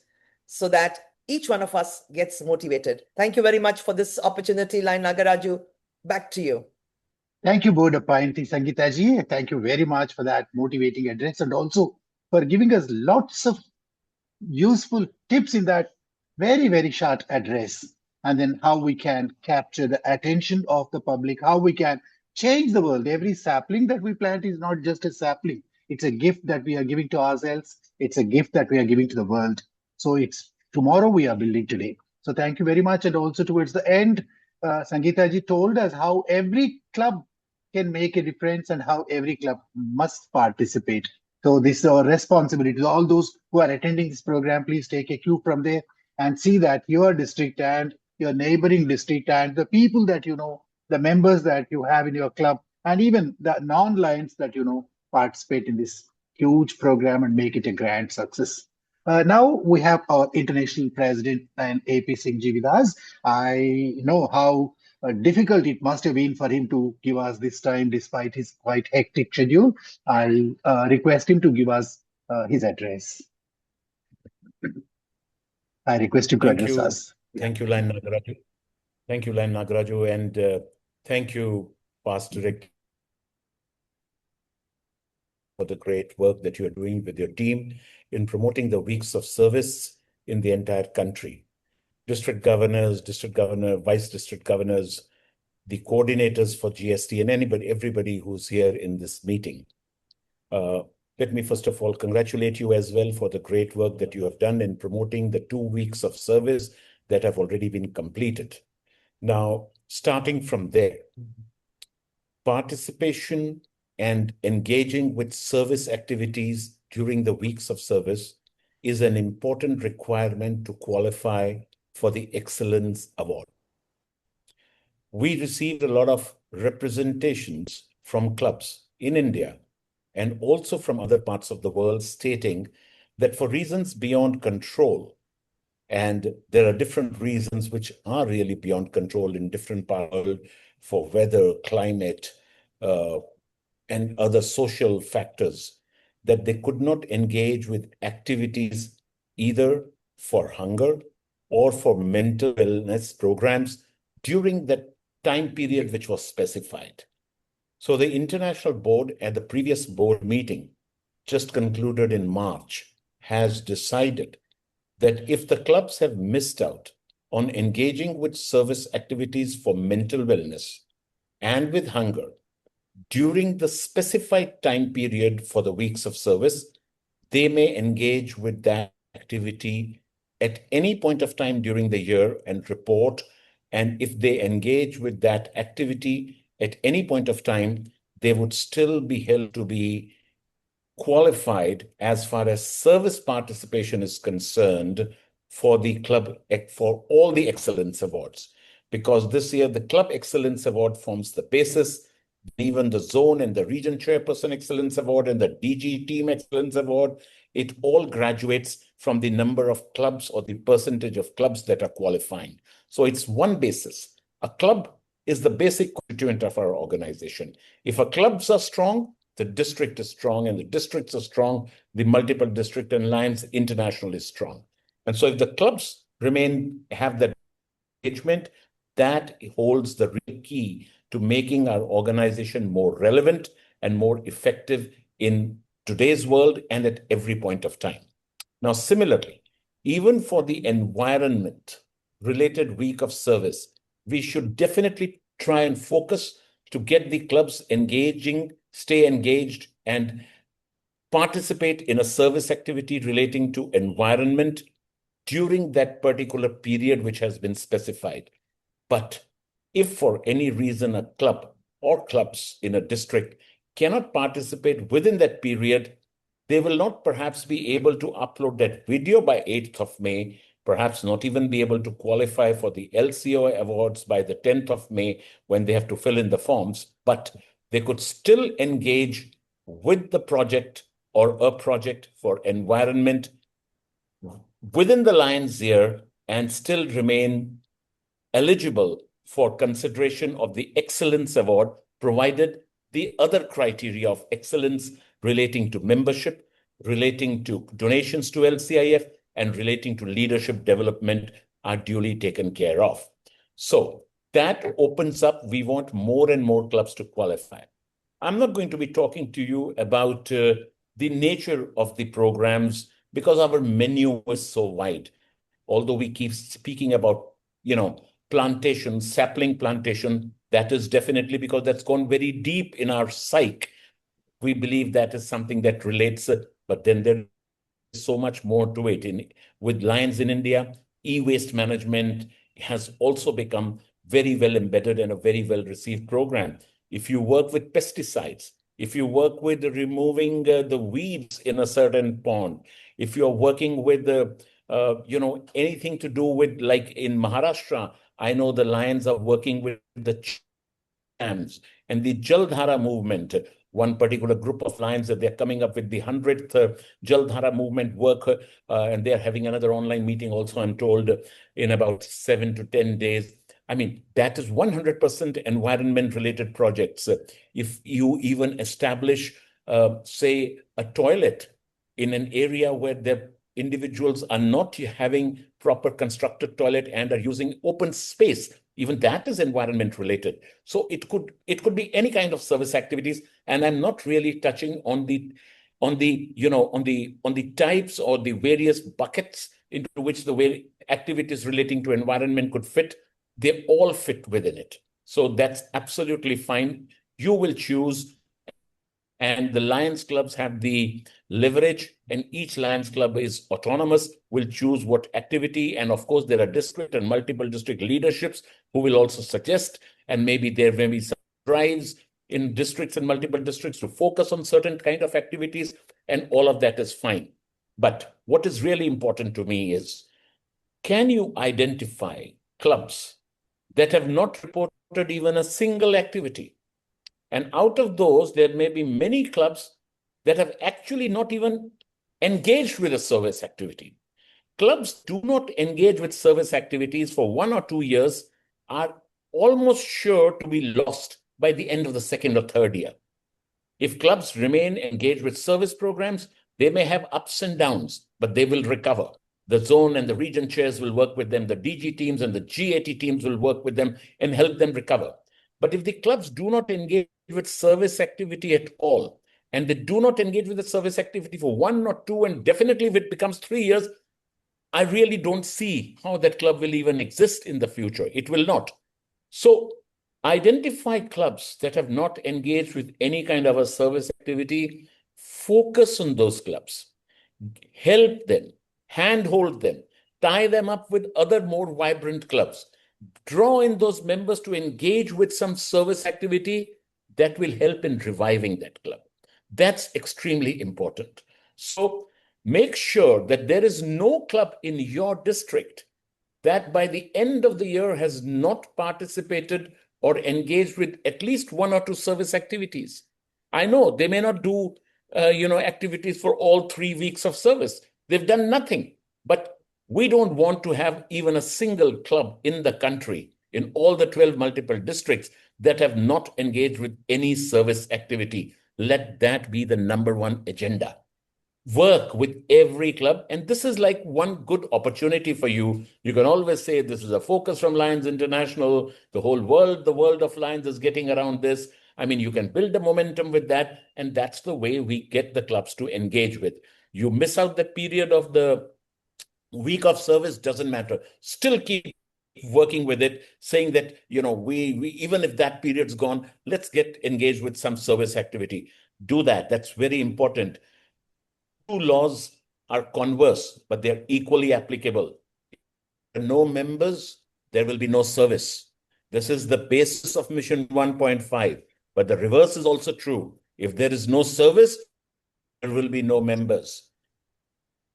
so that each one of us gets motivated. Thank you very much for this opportunity, Line nagaRAJU. Back to you. Thank you, Board Appointee Sangeeta ji. Thank you very much for that motivating address, and also for giving us lots of useful tips in that very, very short address. And then how we can capture the attention of the public, how we can change the world. Every sapling that we plant is not just a sapling. It's a gift that we are giving to ourselves. It's a gift that we are giving to the world. So it's tomorrow we are building today. So thank you very much. And also towards the end, Sangeeta ji told us how every club can make a difference and how every club must participate. So this is our responsibility. All those who are attending this program, please take a cue from there and see that your district and your neighboring district and the people that you know, the members that you have in your club, and even the non-lions that you know participate in this huge program and make it a grand success. Now we have our international president and AP Singh ji with us. I know how difficult it must have been for him to give us this time despite his quite hectic schedule. I'll request him to give us his address. I request you to Thank address you. us. Thank you, Line nagaRAJU. Thank you, Line nagaRAJU, and thank you, Past Director, for the great work that you are doing with your team in promoting the weeks of service in the entire country. District governors, district governor, vice district governors, the coordinators for GST, and everybody who's here in this meeting. Let me first of all congratulate you as well for the great work that you have done in promoting the 2 weeks of service that have already been completed. Now, starting from there, participation and engaging with service activities during the weeks of service is an important requirement to qualify for the Excellence Award. We received a lot of representations from clubs in India and also from other parts of the world stating that for reasons beyond control, and there are different reasons which are really beyond control in different parts of the world for weather, climate, and other social factors, that they could not engage with activities either for hunger or for mental wellness programs during that time period which was specified. So the International Board at the previous board meeting, just concluded in March, has decided that if the clubs have missed out on engaging with service activities for mental wellness and with hunger during the specified time period for the weeks of service, they may engage with that activity at any point of time during the year and report. And if they engage with that activity at any point of time, they would still be held to be qualified as far as service participation is concerned for the club, for all the Excellence Awards. Because this year, the Club Excellence Award forms the basis. Even the Zone and the Region Chairperson Excellence Award and the DG Team Excellence Award, it all graduates from the number of clubs or the percentage of clubs that are qualifying. So it's one basis. A club is the basic constituent of our organization. If our clubs are strong, the district is strong, and the districts are strong, the multiple district and lines international is strong. And so if the clubs have that engagement, that holds the real key to making our organization more relevant and more effective in today's world and at every point of time. Now, similarly, even for the environment-related week of service, we should definitely try and focus to get the clubs engaging, stay engaged, and participate in a service activity relating to environment during that particular period which has been specified. But if for any reason a club or clubs in a district cannot participate within that period, they will not perhaps be able to upload that video by 8th of May, perhaps not even be able to qualify for the LCO awards by the 10th of May when they have to fill in the forms, but they could still engage with the project or a project for environment within the lines here and still remain eligible for consideration of the Excellence Award, provided the other criteria of excellence relating to membership, relating to donations to LCIF, and relating to leadership development are duly taken care of. So that opens up, we want more and more clubs to qualify. I'm not going to be talking to you about the nature of the programs because our menu is so wide. Although we keep speaking about, plantation, sapling plantation, that is definitely because that's gone very deep in our psyche. We believe that is something that relates, but then there is so much more to it. With Lions in India, e-waste management has also become very well embedded and a very well received program. If you work with pesticides, if you work with removing the weeds in a certain pond, if you're working with anything to do with, like in Maharashtra, I know the Lions are working with the dams and the Jaldhara movement. One particular group of Lions that they're coming up with the 100th Jaldhara movement work, and they're having another online meeting also, I'm told, in about 7 to 10 days. I mean, that is 100% environment-related projects. If you even establish, say, a toilet in an area where there individuals are not having proper constructed toilet and are using open space, even that is environment related. So it could be any kind of service activities, and I'm not really touching on the types or the various buckets into which the activities relating to environment could fit. They all fit within it. So that's absolutely fine. You will choose, and the Lions clubs have the leverage, and each Lions club is autonomous, will choose what activity. And of course, there are district and multiple district leaderships who will also suggest, and maybe there may be some drives in districts and multiple districts to focus on certain kind of activities, and all of that is fine. But what is really important to me is, can you identify clubs that have not reported even a single activity? And out of those, there may be many clubs that have actually not even engaged with a service activity. Clubs do not engage with service activities for 1 or 2 years are almost sure to be lost by the end of the second or third year. If clubs remain engaged with service programs, they may have ups and downs, but they will recover. The zone and the region chairs will work with them. The DG teams and the GAT teams will work with them and help them recover. But if the clubs do not engage with service activity at all, and they do not engage with the service activity for 1 or 2, and definitely if it becomes 3 years, I really don't see how that club will even exist in the future. It will not. So identify clubs that have not engaged with any kind of a service activity, focus on those clubs, help them, handhold them, tie them up with other more vibrant clubs, draw in those members to engage with some service activity that will help in reviving that club. That's extremely important. So make sure that there is no club in your district that by the end of the year has not participated or engaged with at least 1 or 2 service activities. I know they may not do activities for all 3 weeks of service. They've done nothing. But we don't want to have even a single club in the country, in all the 12 multiple districts, that have not engaged with any service activity. Let that be the #1 agenda. Work with every club. And this is like one good opportunity for you. You can always say this is a focus from Lions International. The whole world, the world of Lions is getting around this. I mean, you can build the momentum with that. And that's the way we get the clubs to engage with. You miss out the period of the week of service, doesn't matter. Still keep working with it, saying that, we even if that period's gone, let's get engaged with some service activity. Do that. That's very important. 2 laws are converse, but they're equally applicable. If there are no members, there will be no service. This is the basis of Mission 1.5. But the reverse is also true. If there is no service, there will be no members.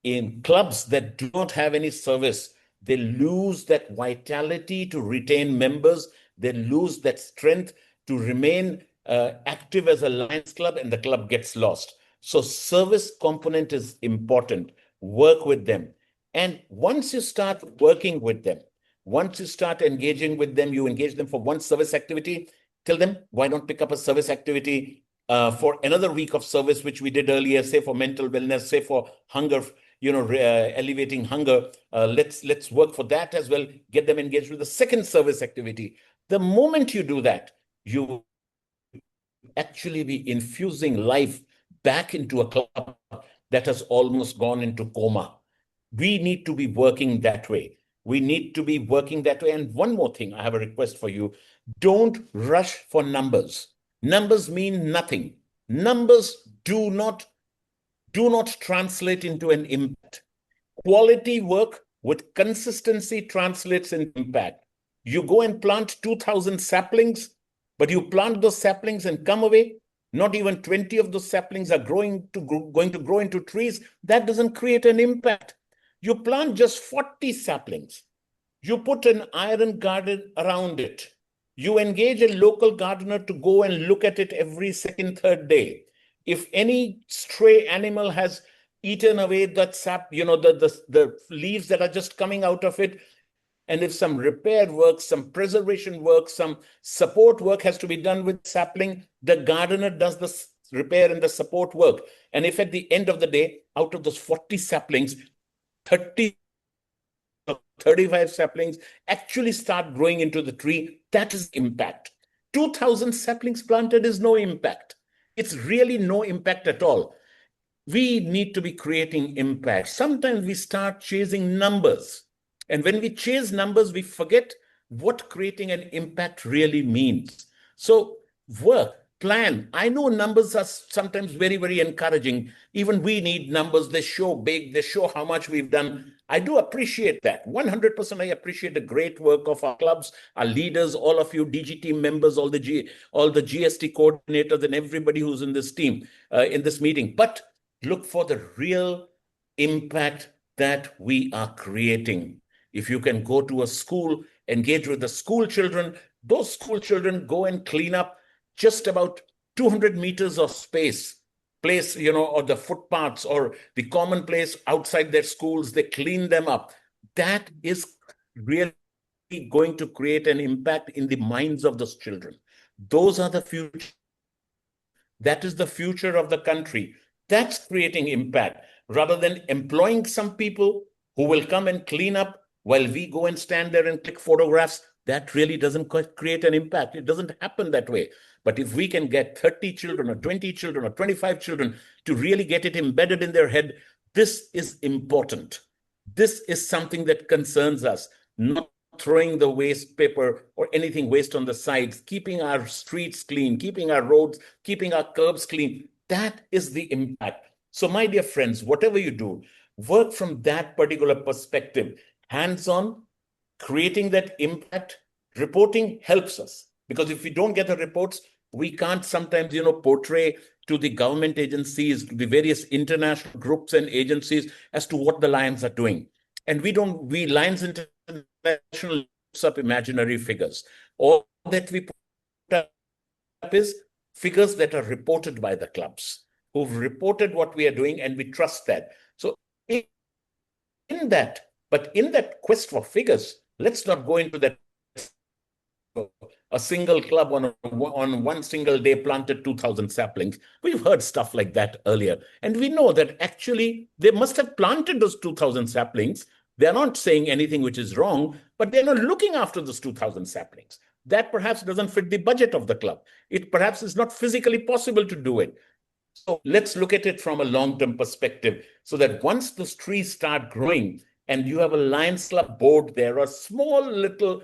In clubs that do not have any service, they lose that vitality to retain members. They lose that strength to remain active as a Lions club, and the club gets lost. So service component is important. Work with them. And once you start working with them, once you start engaging with them, you engage them for 1 service activity, tell them, why don't pick up a service activity for another week of service, which we did earlier, say for mental wellness, say for hunger, alleviating hunger. Let's work for that as well. Get them engaged with the 2nd service activity. The moment you do that, you actually be infusing life back into a club that has almost gone into coma. We need to be working that way. We need to be working that way. And one more thing, I have a request for you. Don't rush for numbers. Numbers mean nothing. Numbers do not translate into an impact. Quality work with consistency translates into impact. You go and plant 2,000 saplings, but you plant those saplings and come away. Not even 20 of those saplings are going to grow into trees. That doesn't create an impact. You plant just 40 saplings. You put an iron garden around it. You engage a local gardener to go and look at it every 2nd, 3rd day. If any stray animal has eaten away that sap, the leaves that are just coming out of it, and if some repair work, some preservation work, some support work has to be done with sapling, the gardener does the repair and the support work. And if at the end of the day, out of those 40 saplings, 30 or 35 saplings actually start growing into the tree, that is impact. 2,000 saplings planted is no impact. It's really no impact at all. We need to be creating impact. Sometimes we start chasing numbers. And when we chase numbers, we forget what creating an impact really means. So work, plan. I know numbers are sometimes very, very encouraging. Even we need numbers. They show big, they show how much we've done. I do appreciate that. 100% I appreciate the great work of our clubs, our leaders, all of you DG team members, all the GST coordinators and everybody who's in this team, in this meeting. But look for the real impact that we are creating. If you can go to a school, engage with the school children, those school children go and clean up just about 200 meters of place, or the footpaths or the common place outside their schools, they clean them up. That is really going to create an impact in the minds of those children. Those are the future. That is the future of the country. That's creating impact rather than employing some people who will come and clean up while we go and stand there and click photographs. That really doesn't create an impact. It doesn't happen that way. But if we can get 30 children or 20 children or 25 children to really get it embedded in their head, this is important. This is something that concerns us, not throwing the waste paper or anything waste on the sides, keeping our streets clean, keeping our roads, keeping our curbs clean. That is the impact. So my dear friends, whatever you do, work from that particular perspective, hands-on, creating that impact. Reporting helps us, because if we don't get the reports, we can't sometimes, portray to the government agencies, the various international groups and agencies as to what the Lions are doing. And we Lions International puts up imaginary figures. All that we put up is figures that are reported by the clubs, who've reported what we are doing, and we trust that. So in that quest for figures, let's not go into that. A single club on one single day planted 2,000 saplings. We've heard stuff like that earlier. And we know that actually they must have planted those 2,000 saplings. They're not saying anything which is wrong, but they're not looking after those 2,000 saplings. That perhaps doesn't fit the budget of the club. It perhaps is not physically possible to do it. So let's look at it from a long-term perspective, so that once those trees start growing and you have a Lions Club board there, a small little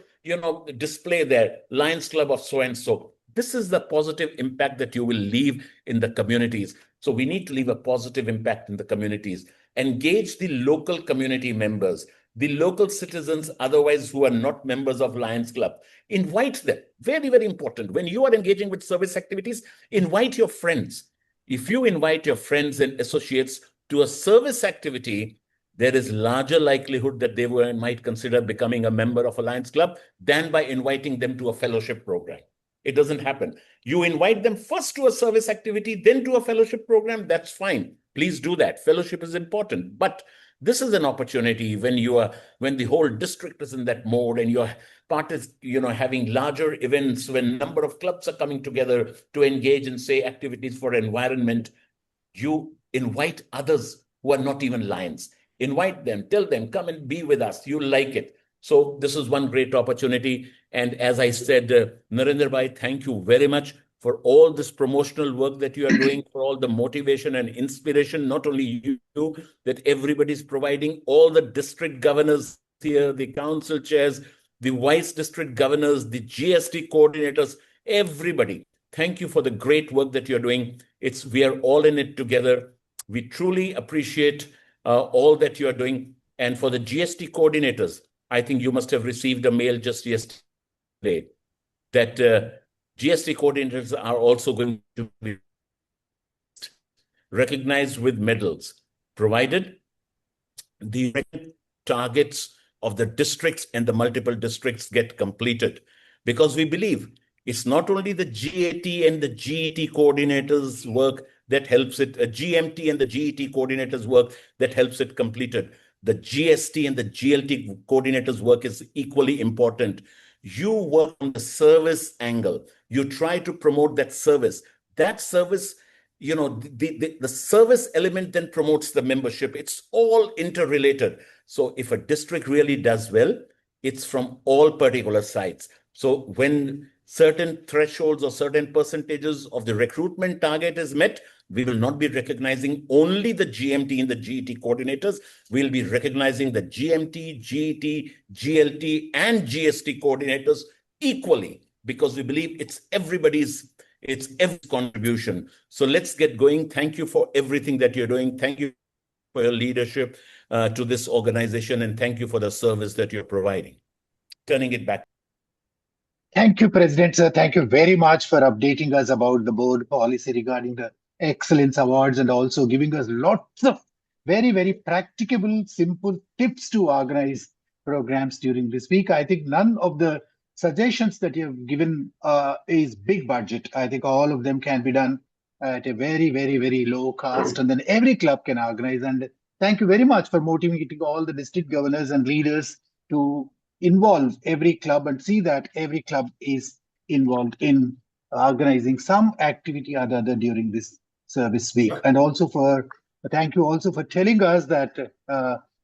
display there, Lions Club of so-and-so. This is the positive impact that you will leave in the communities. So we need to leave a positive impact in the communities. Engage the local community members, the local citizens, otherwise who are not members of Lions Club. Invite them. Very, very important. When you are engaging with service activities, invite your friends. If you invite your friends and associates to a service activity, there is larger likelihood that they might consider becoming a member of a Lions Club than by inviting them to a fellowship program. It doesn't happen. You invite them first to a service activity, then to a fellowship program, that's fine. Please do that. Fellowship is important. But this is an opportunity when the whole district is in that mode and you're having larger events, when number of clubs are coming together to engage in, say, activities for environment. You invite others who are not even Lions. Invite them, tell them, come and be with us. You'll like it. So this is one great opportunity. And as I said, Narendra Bhai, thank you very much for all this promotional work that you are doing, for all the motivation and inspiration, not only you, that everybody's providing, all the district governors here, the council chairs, the vice district governors, the GST coordinators, everybody. Thank you for the great work that you're doing. We are all in it together. We truly appreciate all that you are doing. And for the GST coordinators, I think you must have received a mail just yesterday that GST coordinators are also going to be recognized with medals, provided the targets of the districts and the multiple districts get completed. Because we believe it's not only the GAT and the GET coordinators' work that helps it, GMT and the GET coordinators' work that helps it completed. The GST and the GLT coordinators' work is equally important. You work on the service angle. You try to promote that service. That service the service element then promotes the membership. It's all interrelated. So if a district really does well, it's from all particular sides. So when certain thresholds or certain percentages of the recruitment target is met, we will not be recognizing only the GMT and the GET coordinators. We'll be recognizing the GMT, GET, GLT, and GST coordinators equally, because we believe it's everybody's contribution. So let's get going. Thank you for everything that you're doing. Thank you for your leadership to this organization, and thank you for the service that you're providing. Turning it back. Thank you, President, sir. Thank you very much for updating us about the board policy regarding the Excellence Awards, and also giving us lots of very, very practicable, simple tips to organize programs during this week. I think none of the suggestions that you have given is big budget. I think all of them can be done at a very, very, very low cost, and then every club can organize. And thank you very much for motivating all the district governors and leaders to involve every club and see that every club is involved in organizing some activity or other during this service week. And also thank you also for telling us that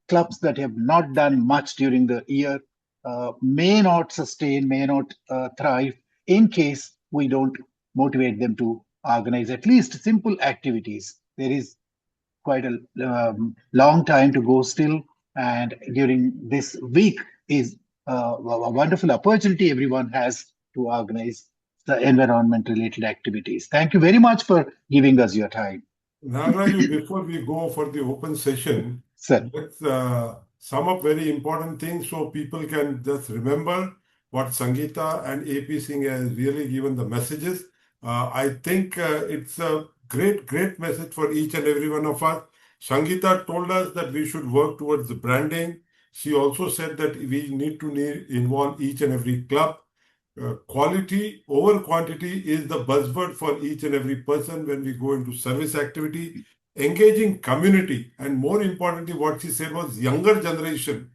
clubs that have not done much during the year may not sustain, may not thrive in case we don't motivate them to organize at least simple activities. There is quite a long time to go still, and during this week is a wonderful opportunity everyone has to organize the environment-related activities. Thank you very much for giving us your time. nagaRAJU, before we go for the open session, Sir. let's sum up very important things so people can just remember what Sangeeta and AP Singh has really given the messages. I think it's a great message for each and every one of us. Sangeeta told us that we should work towards the branding. She also said that we need to involve each and every club. Quality over quantity is the buzzword for each and every person when we go into service activity. Engaging community, and more importantly, what she said was younger generation.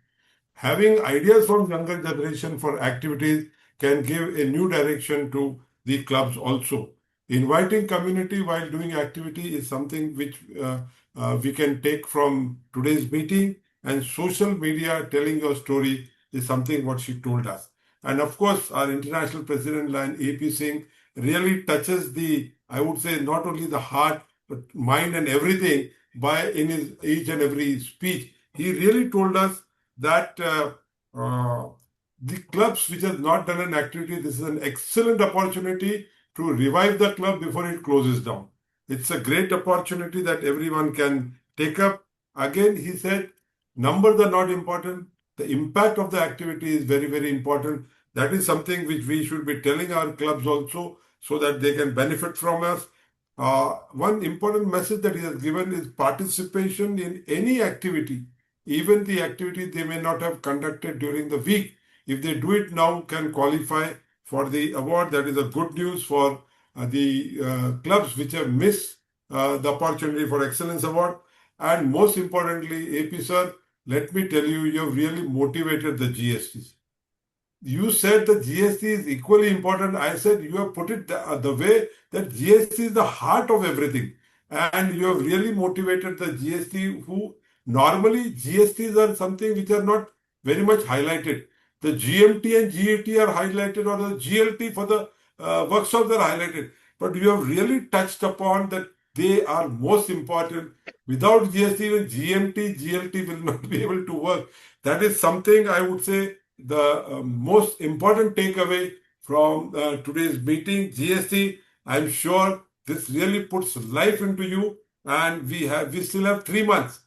Having ideas from younger generation for activities can give a new direction to the clubs also. Inviting community while doing activity is something which we can take from today's meeting, and social media telling your story is something what she told us. And of course, our international president line AP Singh really touches I would say, not only the heart, but mind and everything in his each and every speech. He really told us that the clubs which have not done an activity, this is an excellent opportunity to revive the club before it closes down. It's a great opportunity that everyone can take up. Again, he said, numbers are not important. The impact of the activity is very, very important. That is something which we should be telling our clubs also, so that they can benefit from us. One important message that he has given is participation in any activity, even the activity they may not have conducted during the week. If they do it now, can qualify for the award. That is a good news for the clubs which have missed the opportunity for Excellence Award. And most importantly, AP sir, let me tell you, you have really motivated the GSTs. You said the GST is equally important. I said you have put it the way that GST is the heart of everything. And you have really motivated the GST, who normally GSTs are something which are not very much highlighted. The GMT and GET are highlighted, or the GLT for the workshops are highlighted. But you have really touched upon that they are most important. Without GST, even GMT, GLT will not be able to work. That is something I would say the most important takeaway from today's meeting. GST, I'm sure this really puts life into you, and we still have 3 months,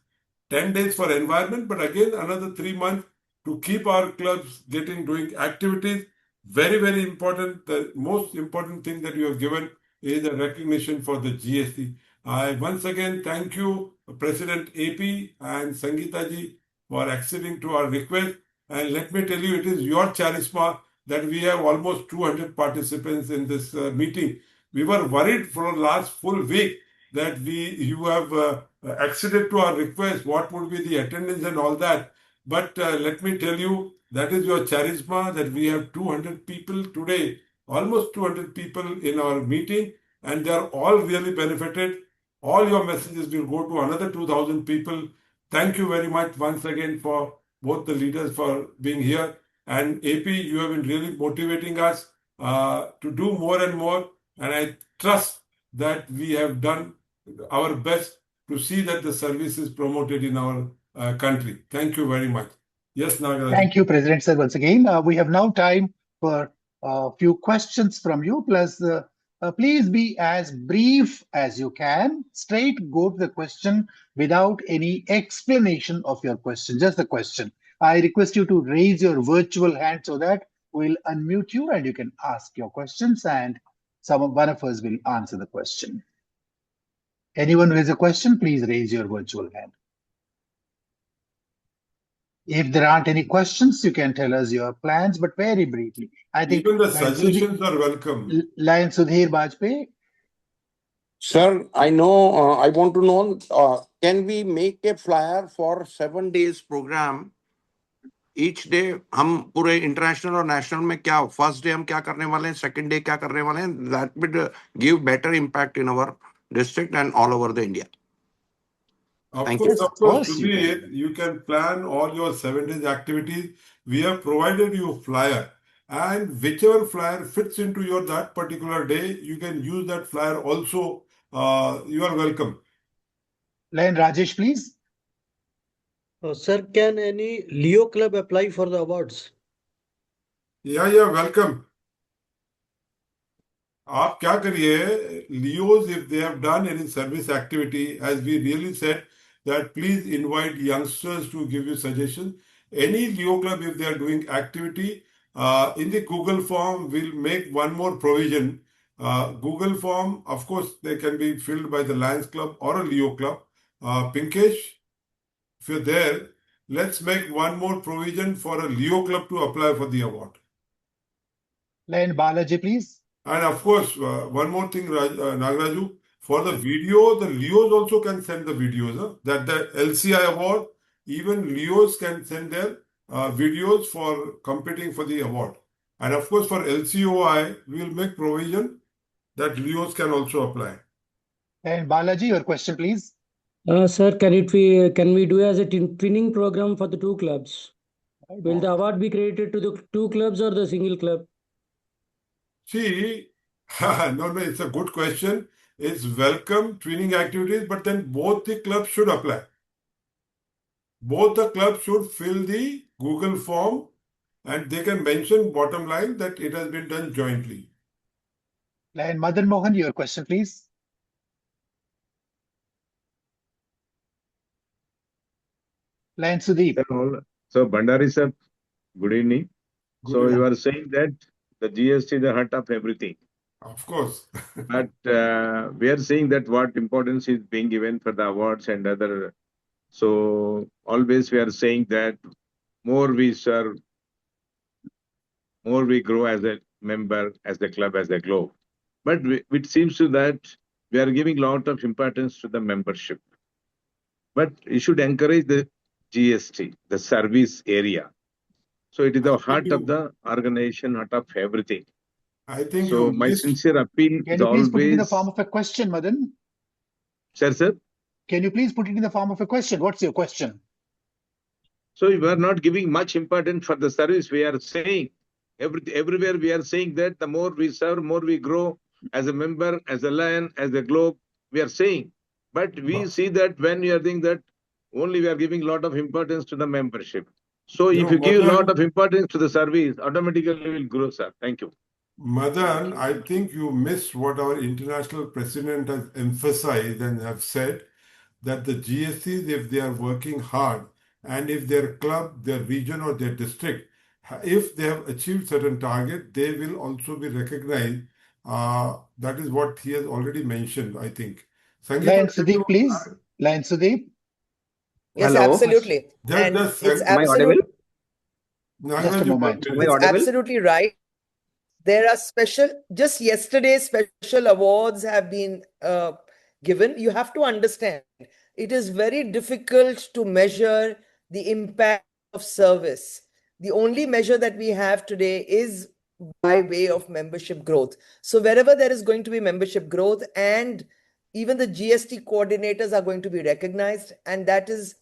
10 days for environment, but again another 3 months to keep our clubs doing activities. Very, very important. The most important thing that you have given is a recognition for the GST. I once again thank you, President AP and Sangeeta ji, for acceding to our request. And let me tell you, it is your charisma that we have almost 200 participants in this meeting. We were worried for the last full week that you have acceded to our request, what would be the attendance and all that. But let me tell you, that is your charisma, that we have 200 people today, almost 200 people in our meeting, and they are all really benefited. All your messages will go to another 2,000 people. Thank you very much once again for both the leaders for being here. And AP, you have been really motivating us to do more and more. And I trust that we have done our best to see that the service is promoted in our country. Thank you very much. Yes, nagaRAJU. Thank you, President sir. Once again, we have now time for a few questions from you. Plus, please be as brief as you can. Straight go to the question without any explanation of your question, just the question. I request you to raise your virtual hand so that we'll unmute you and you can ask your questions and one of us will answer the question. Anyone who has a question, please raise your virtual hand. If there aren't any questions, you can tell us your plans, but very briefly. I think even the suggestions are welcome. Lion Sudhir Bajpayee. Sir, I know, I want to know, can we make a flyer for 7 days program? Each day, हम पूरे international और national में क्या, first day हम क्या करने वाले हैं, second day क्या करने वाले हैं, that would give better impact in our district and all over the India. Of course, Sudhir, you can plan all your 7 days activities. We have provided you a flyer, and whichever flyer fits into your that particular day, you can use that flyer also. You are welcome. Lion Rajesh, please. Sir, can any Leo club apply for the awards? Yeah, welcome. आप क्या करिए, Leos, if they have done any service activity, as we really said, that please invite youngsters to give you suggestions. Any Leo club, if they are doing activity, in the Google form, we'll make one more provision. Google form, of course, they can be filled by the Lions Club or a Leo club. Pinkesh, if you're there, let's make one more provision for a Leo club to apply for the award. Lion Balaji, please. And of course, one more thing, nagaRAJU, for the video, the Leos also can send the videos. That the LCI award, even Leos can send their videos for competing for the award. And of course, for LCOI, we will make provision that Leos can also apply. And Balaji, your question, please. Sir, can we do as a twinning program for the two clubs? Will the award be credited to the two clubs or the single club? See, no, it's a good question. It's welcome twinning activities, but then both the clubs should apply. Both the clubs should fill the Google form and they can mention bottom line that it has been done jointly. Lion Madan Mohan, your question, please. Lion Sudeep. So, Bhandari sir, good evening. Good evening. You are saying that the GST is the heart of everything. Of course. But we are saying that what importance is being given for the awards and other. So always we are saying that more we serve, more we grow as a member, as a club, as a globe. But it seems to that we are giving a lot of importance to the membership. But you should encourage the GST, the service area. So it is the heart of the organization, heart of everything. I think so. My sincere appeal Can is you please always. Put it in the form of a question, Madan? Sir. Can you please put it in the form of a question? What's your question? So we are not giving much importance for the service. We are saying everywhere we are saying that the more we serve, more we grow as a member, as a lion, as a globe. We are saying, but we see that when we are doing that, only we are giving a lot of importance to the membership. So if you give a lot of importance to the service, automatically we will grow, sir. Thank you. Madan, I think you missed what our international president has emphasized and have said, that the GSTs, if they are working hard, and if their club, their region or their district, if they have achieved certain target, they will also be recognized. That is what he has already mentioned, I think. Lion Sudeep, please. Lion Sudeep. Yes, Hello. absolutely. Am I audible? Just a moment. It's absolutely right. There are just yesterday, special awards have been given. You have to understand, it is very difficult to measure the impact of service. The only measure that we have today is by way of membership growth. So wherever there is going to be membership growth and even the GST coordinators are going to be recognized, and that is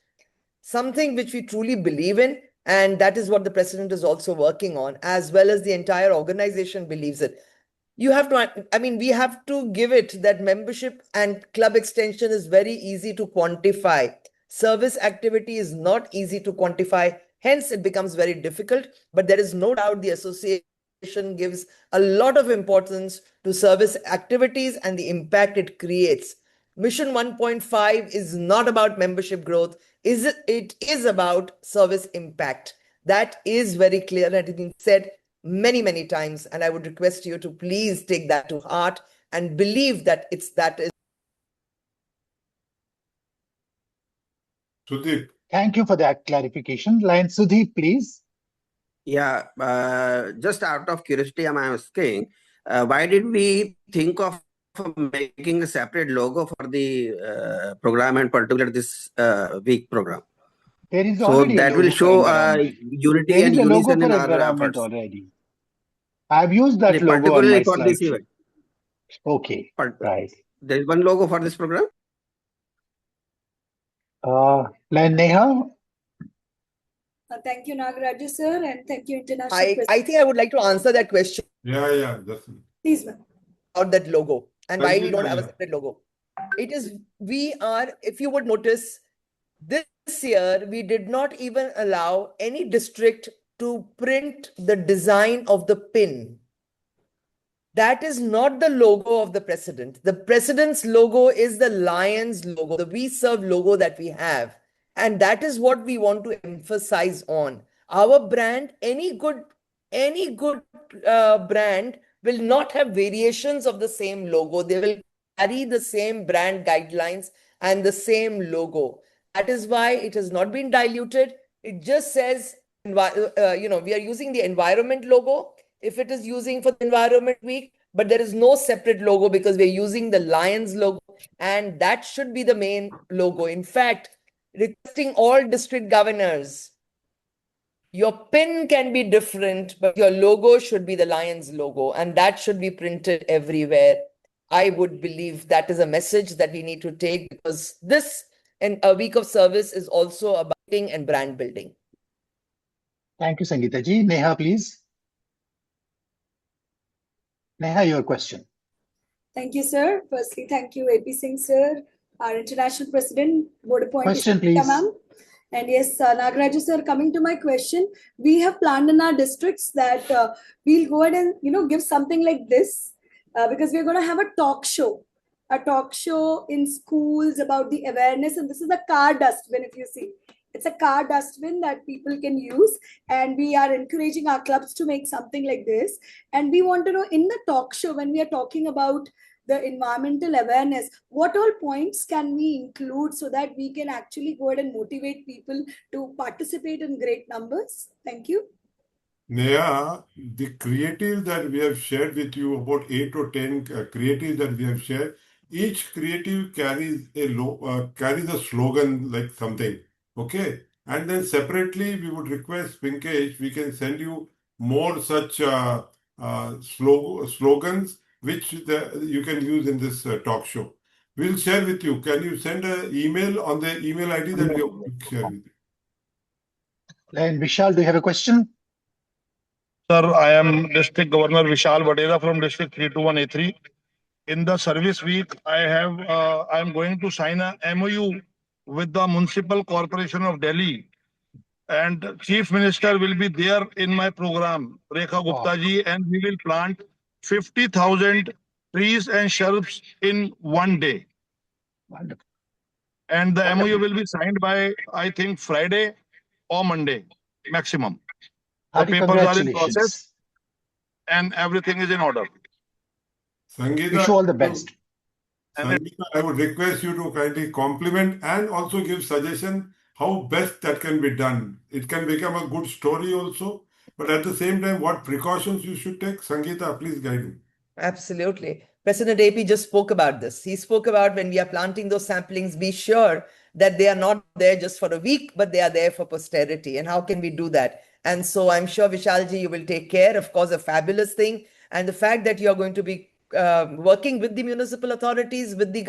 something which we truly believe in, and that is what the president is also working on, as well as the entire organization believes it. You have to, I mean, we have to give it that membership and club extension is very easy to quantify. Service activity is not easy to quantify, hence it becomes very difficult, but there is no doubt the association gives a lot of importance to service activities and the impact it creates. Mission 1.5 is not about membership growth, it is about service impact. That is very clear and it has been said many, many times. And I would request you to please take that to heart and believe that that is. Sudeep. Thank you for that clarification. Line Sudeep, please. Yeah, just out of curiosity, I'm asking, why did we think of making a separate logo for the program, and particularly this week program? There is So already a that will logo for show environment. unity There and is a logo unison for in our environment efforts. already. I've used that logo on Particularly my for this slides. event. Okay, right. There is one logo for this program? Line Neha. Thank you, nagaRAJU sir, and thank you, International President. I think I would like to answer that question. Yeah, definitely. Please, ma'am. About that logo and why we don't have a Yeah. separate logo. It is, we are, if you would notice, this year we did not even allow any district to print the design of the pin. That is not the logo of the president. The president's logo is the Lions logo, the We Serve logo that we have. And that is what we want to emphasize on. Our brand, any good brand will not have variations of the same logo. They will carry the same brand guidelines and the same logo. That is why it has not been diluted. It just says, we are using the environment logo. If it is using for the Environment Week, but there is no separate logo because we're using the Lions logo, and that should be the main logo. In fact, requesting all district governors, your pin can be different, but your logo should be the Lions logo, and that should be printed everywhere. I would believe that is a message that we need to take, because this, and a week of service, is also about marketing and brand building. Thank you, Sangeeta ji. Neha, please. Neha, your question. Thank you, sir. Firstly, thank you, AP Singh, sir, our International President, Board appointee. Question, please. And yes, nagaRAJU sir, coming to my question, we have planned in our districts that we'll go ahead and give something like this because we're going to have a talk show in schools about the awareness, and this is a car dustbin. If you see, it's a car dustbin that people can use, and we are encouraging our clubs to make something like this. And we want to know, in the talk show, when we are talking about the environmental awareness, what all points can we include so that we can actually go ahead and motivate people to participate in great numbers? Thank you. Neha, the creative that we have shared with you, about 8 or 10 creatives that we have shared, each creative carries a slogan like something. Okay, and then separately we would request Pinkesh, we can send you more such slogans which you can use in this talk show. We'll share with you. Can you send an email on the email ID that we will share with you? And Vishal, do you have a question? Sir, I am District Governor Vishal Vadera from District 321A3. In the service week, I am going to sign a MOU with the Municipal Corporation of Delhi, and Chief Minister will be there in my program, Rekha Gupta ji, and we will plant 50,000 trees and shrubs in one day. Wonderful. And the MOU will be signed by, I think, Friday or Monday, maximum. The papers are in process and everything is in order. Sangeeta, wish you all the best. Sangeeta, I would request you to kindly compliment and also give suggestion how best that can be done. It can become a good story also, but at the same time, what precautions you should take. Sangeeta, please guide me. Absolutely. President AP just spoke about this. He spoke about, when we are planting those samplings, be sure that they are not there just for a week, but they are there for posterity. And how can we do that? And so I'm sure, Vishalji, you will take care. Of course, a fabulous thing. And the fact that you're going to be working with the municipal authorities, with the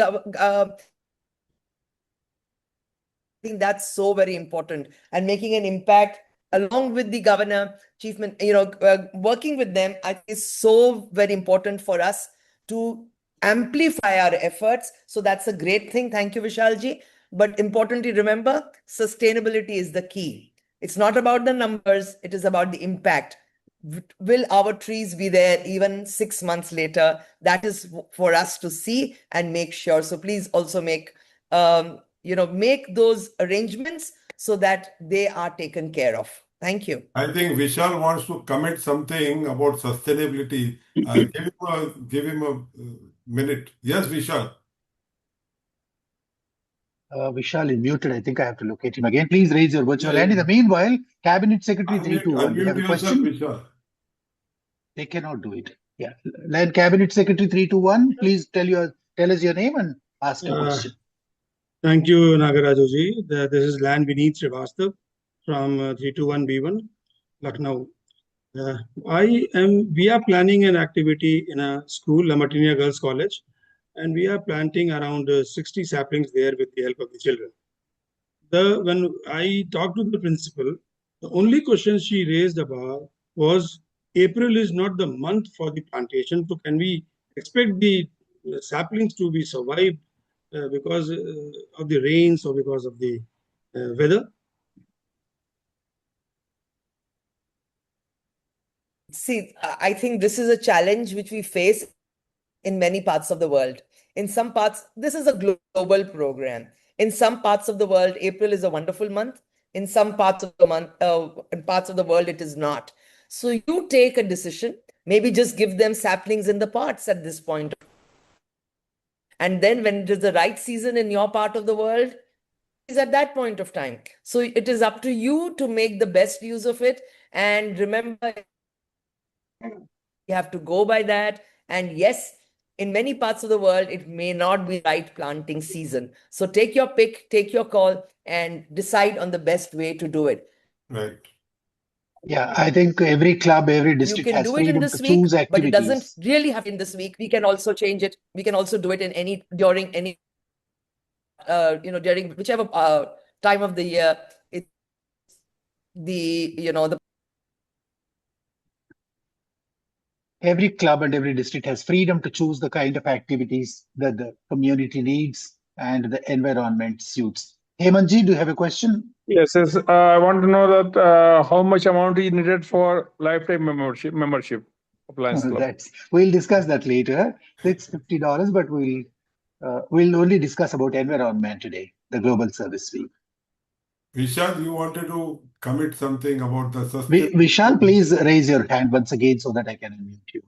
I think that's so very important, and making an impact along with the governor, chief, working with them, I think is so very important for us to amplify our efforts. So that's a great thing. Thank you, Vishalji. But importantly, remember, sustainability is the key. It's not about the numbers, it is about the impact. Will our trees be there even 6 months later? That is for us to see and make sure. So please also make make those arrangements so that they are taken care of. Thank you. I think Vishal wants to commit something about sustainability. Give him a minute. Yes, Vishal. Vishal is muted. I think I have to locate him again. Please raise your virtual hand. In the meanwhile, Cabinet Secretary 321, you have a question? Vishal. They cannot do it. Yeah. Line Cabinet Secretary 321, please tell us your name and ask your question. Thank you, nagaRAJU ji. This is Land Vineet Srivastav from 321B1, Lucknow. We are planning an activity in a school, Lamatinia Girls College, and we are planting around 60 saplings there with the help of the children. When I talked to the principal, the only question she raised about was April is not the month for the plantation. So can we expect the saplings to be survived because of the rains or because of the weather? See, I think this is a challenge which we face in many parts of the world. In some parts, this is a global program. In some parts of the world, April is a wonderful month. In some parts of the world, it is not. So you take a decision, maybe just give them saplings in the pots at this point. And then when it is the right season in your part of the world, is at that point of time. So it is up to you to make the best use of it. And remember, you have to go by that. And yes, in many parts of the world, it may not be right planting season. So take your pick, take your call, and decide on the best way to do it. Right. Yeah, I think every club, every district has freedom to choose activities. But it doesn't really happen in this week. We can also change it. We can also do it in during whichever time of the year. Every club and every district has freedom to choose the kind of activities that the community needs and the environment suits. Hemanji, do you have a question? Yes. I want to know that how much amount is needed for lifetime membership of Lions Club. We'll discuss that later. It's $50, but we'll only discuss about environment today, the Global Service Week. Vishal, you wanted to commit something about the sustainability. Vishal, please raise your hand once again so that I can unmute you.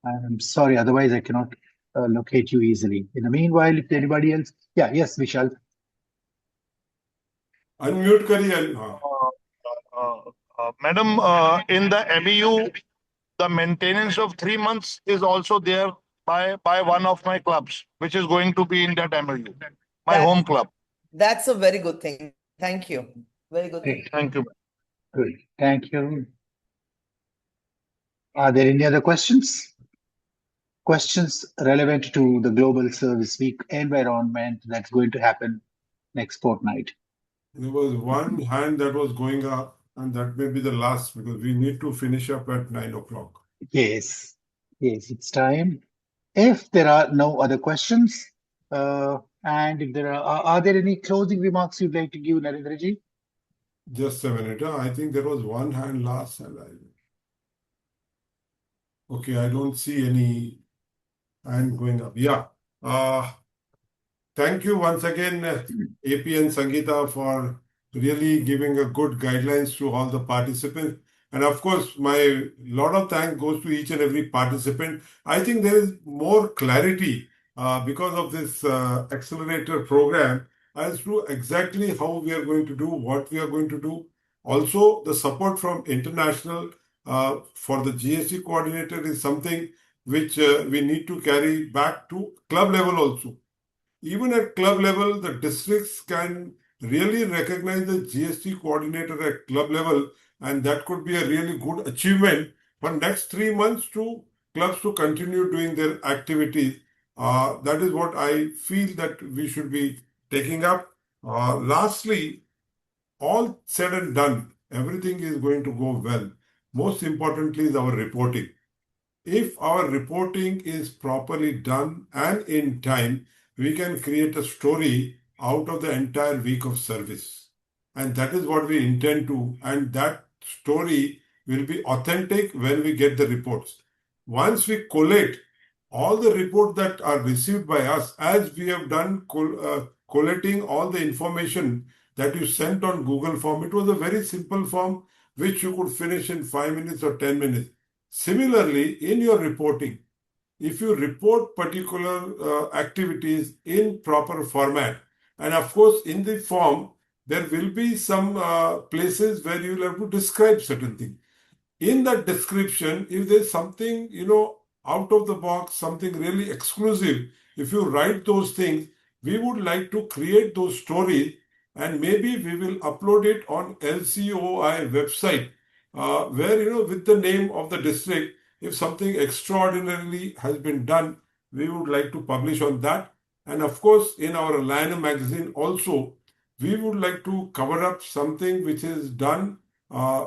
I'm sorry, otherwise I cannot locate you easily. In the meanwhile, if anybody else, yes, Vishal. Unmute kariye. Madam, in the MEU, the maintenance of 3 months is also there by one of my clubs, which is going to be in that MEU, my home club. That's a very good thing. Thank you. Very good thing. Thank you. Good. Thank you. Are there any other questions? Questions relevant to the Global Service Week environment that's going to happen next fortnight? There was one hand that was going up, and that may be the last because we need to finish up at 9 o'clock. Yes, it's time. If there are no other questions, and if there are there any closing remarks you'd like to give, Narendraji? Just a minute. I think there was one hand last. Okay, I don't see any hand going up. Yeah. Thank you once again, AP and Sangeeta, for really giving a good guidelines to all the participants. And of course, my lot of thanks goes to each and every participant. I think there is more clarity because of this accelerator program as to exactly how we are going to do, what we are going to do. Also, the support from international for the GST coordinator is something which we need to carry back to club level also. Even at club level, the districts can really recognize the GST coordinator at club level, and that could be a really good achievement for next 3 months to clubs to continue doing their activities. That is what I feel that we should be taking up. Lastly, all said and done, everything is going to go well. Most importantly is our reporting. If our reporting is properly done and in time, we can create a story out of the entire week of service. And that is what we intend to. And that story will be authentic when we get the reports. Once we collect all the reports that are received by us, as we have done collating all the information that you sent on Google form. It was a very simple form which you could finish in 5 minutes or 10 minutes. Similarly, in your reporting, if you report particular activities in proper format, and of course in the form, there will be some places where you will have to describe certain things. In that description, if there's something, out of the box, something really exclusive, if you write those things, we would like to create those stories, and maybe we will upload it on LCOI website, where, with the name of the district, if something extraordinarily has been done, we would like to publish on that. And of course, in our Lion magazine also, we would like to cover up something which is done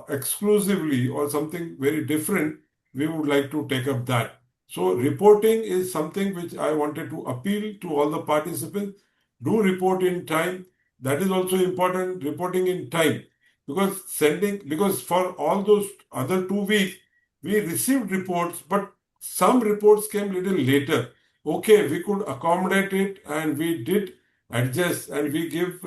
exclusively or something very different. We would like to take up that. So reporting is something which I wanted to appeal to all the participants. Do report in time. That is also important, reporting in time. Because for all those other 2 weeks, we received reports, but some reports came little later. Okay, we could accommodate it and we did adjust and we give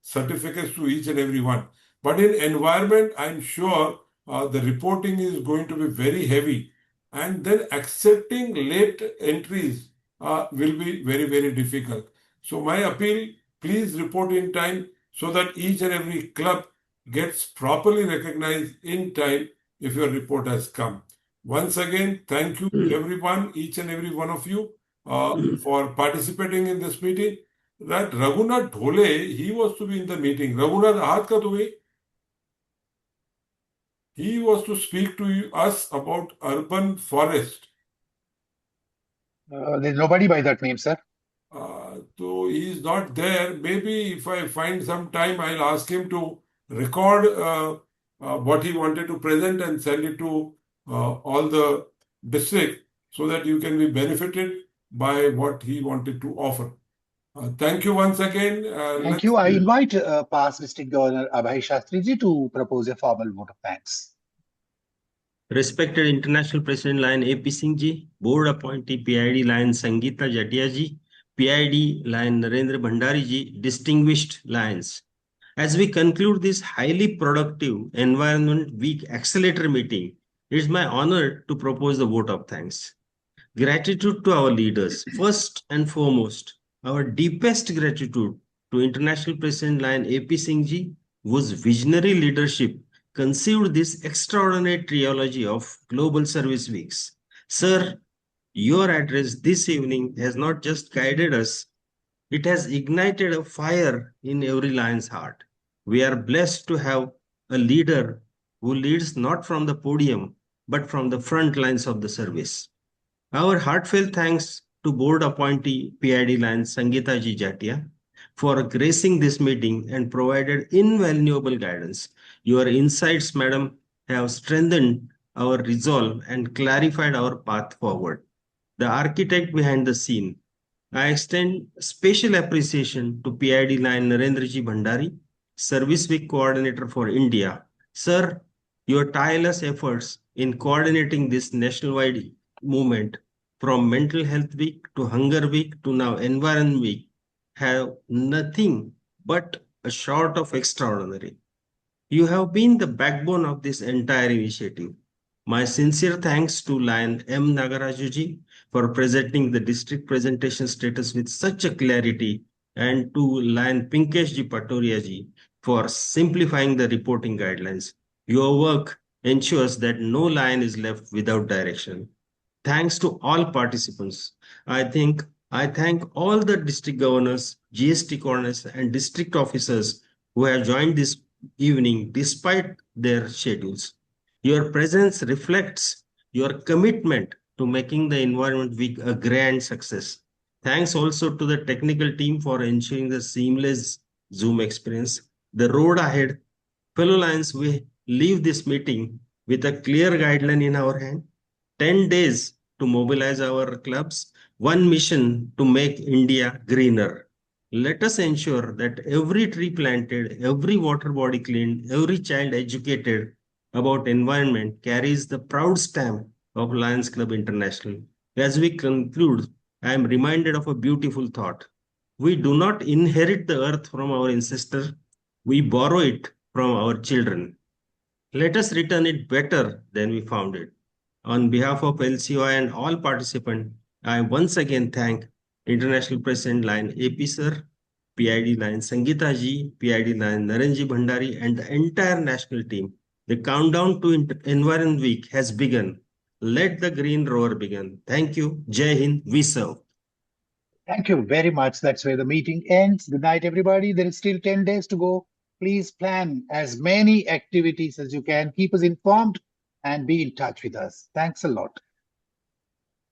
certificates to each and every one. But in environment, I'm sure the reporting is going to be very heavy. And then accepting late entries will be very, very difficult. So my appeal, please report in time so that each and every club gets properly recognized in time if your report has come. Once again, thank you everyone, each and every one of you for participating in this meeting. That Raghunath Dhole, he was to be in the meeting. Raghunath, ahat ka tumhe? He was to speak to us about urban forest. There's nobody by that name, sir. So he is not there. Maybe if I find some time, I'll ask him to record what he wanted to present and send it to all the district so that you can be benefited by what he wanted to offer. Thank you once again. Thank you. I invite past District Governor Abhay Shastriji to propose a formal vote of thanks. Respected International President Lion AP Singh Ji, Board Appointee PID Lion Sangeeta Jatia Ji, PID Lion Narendra Bhandari Ji, distinguished Lions. As we conclude this highly productive Environment Week Accelerator meeting, it is my honor to propose the vote of thanks. Gratitude to our leaders. First and foremost, our deepest gratitude to International President Lion AP Singh Ji, whose visionary leadership conceived this extraordinary trilogy of Global Service Weeks. Sir, your address this evening has not just guided us, it has ignited a fire in every lion's heart. We are blessed to have a leader who leads not from the podium, but from the front lines of the service. Our heartfelt thanks to Board Appointee PID Lion Sangeeta Ji Jatia for gracing this meeting and provided invaluable guidance. Your insights, madam, have strengthened our resolve and clarified our path forward. The architect behind the scene, I extend special appreciation to PID Lion Narendra Ji Bhandari, Service Week Coordinator for India. Sir, your tireless efforts in coordinating this nationwide movement from Mental Health Week to Hunger Week to now Environment Week have nothing but a short of extraordinary. You have been the backbone of this entire initiative. My sincere thanks to Lion M. nagaRAJU ji for presenting the district presentation status with such a clarity, and to Lion Pinkesh ji Patoria ji for simplifying the reporting guidelines. Your work ensures that no lion is left without direction. Thanks to all participants. I thank all the district governors, GST coordinators, and district officers who have joined this evening despite their schedules. Your presence reflects your commitment to making the Environment Week a grand success. Thanks also to the technical team for ensuring the seamless Zoom experience. The road ahead. Fellow Lions, we leave this meeting with a clear guideline in our hand. 10 days to mobilize our clubs, one mission to make India greener. Let us ensure that every tree planted, every water body cleaned, every child educated about environment carries the proud stamp of Lions Club International. As we conclude, I am reminded of a beautiful thought. We do not inherit the earth from our ancestors, we borrow it from our children. Let us return it better than we found it. On behalf of LCOI and all participants, I once again thank International President Lion AP Sir, PID Lion Sangeeta Ji, PID Lion Narenji Bhandari, and the entire national team. The countdown to Environment Week has begun. Let the green roar begin. Thank you. Jai Hind, we serve. Thank you very much. That's where the meeting ends. Good night, everybody. There is still 10 days to go. Please plan as many activities as you can. Keep us informed and be in touch with us. Thanks a lot.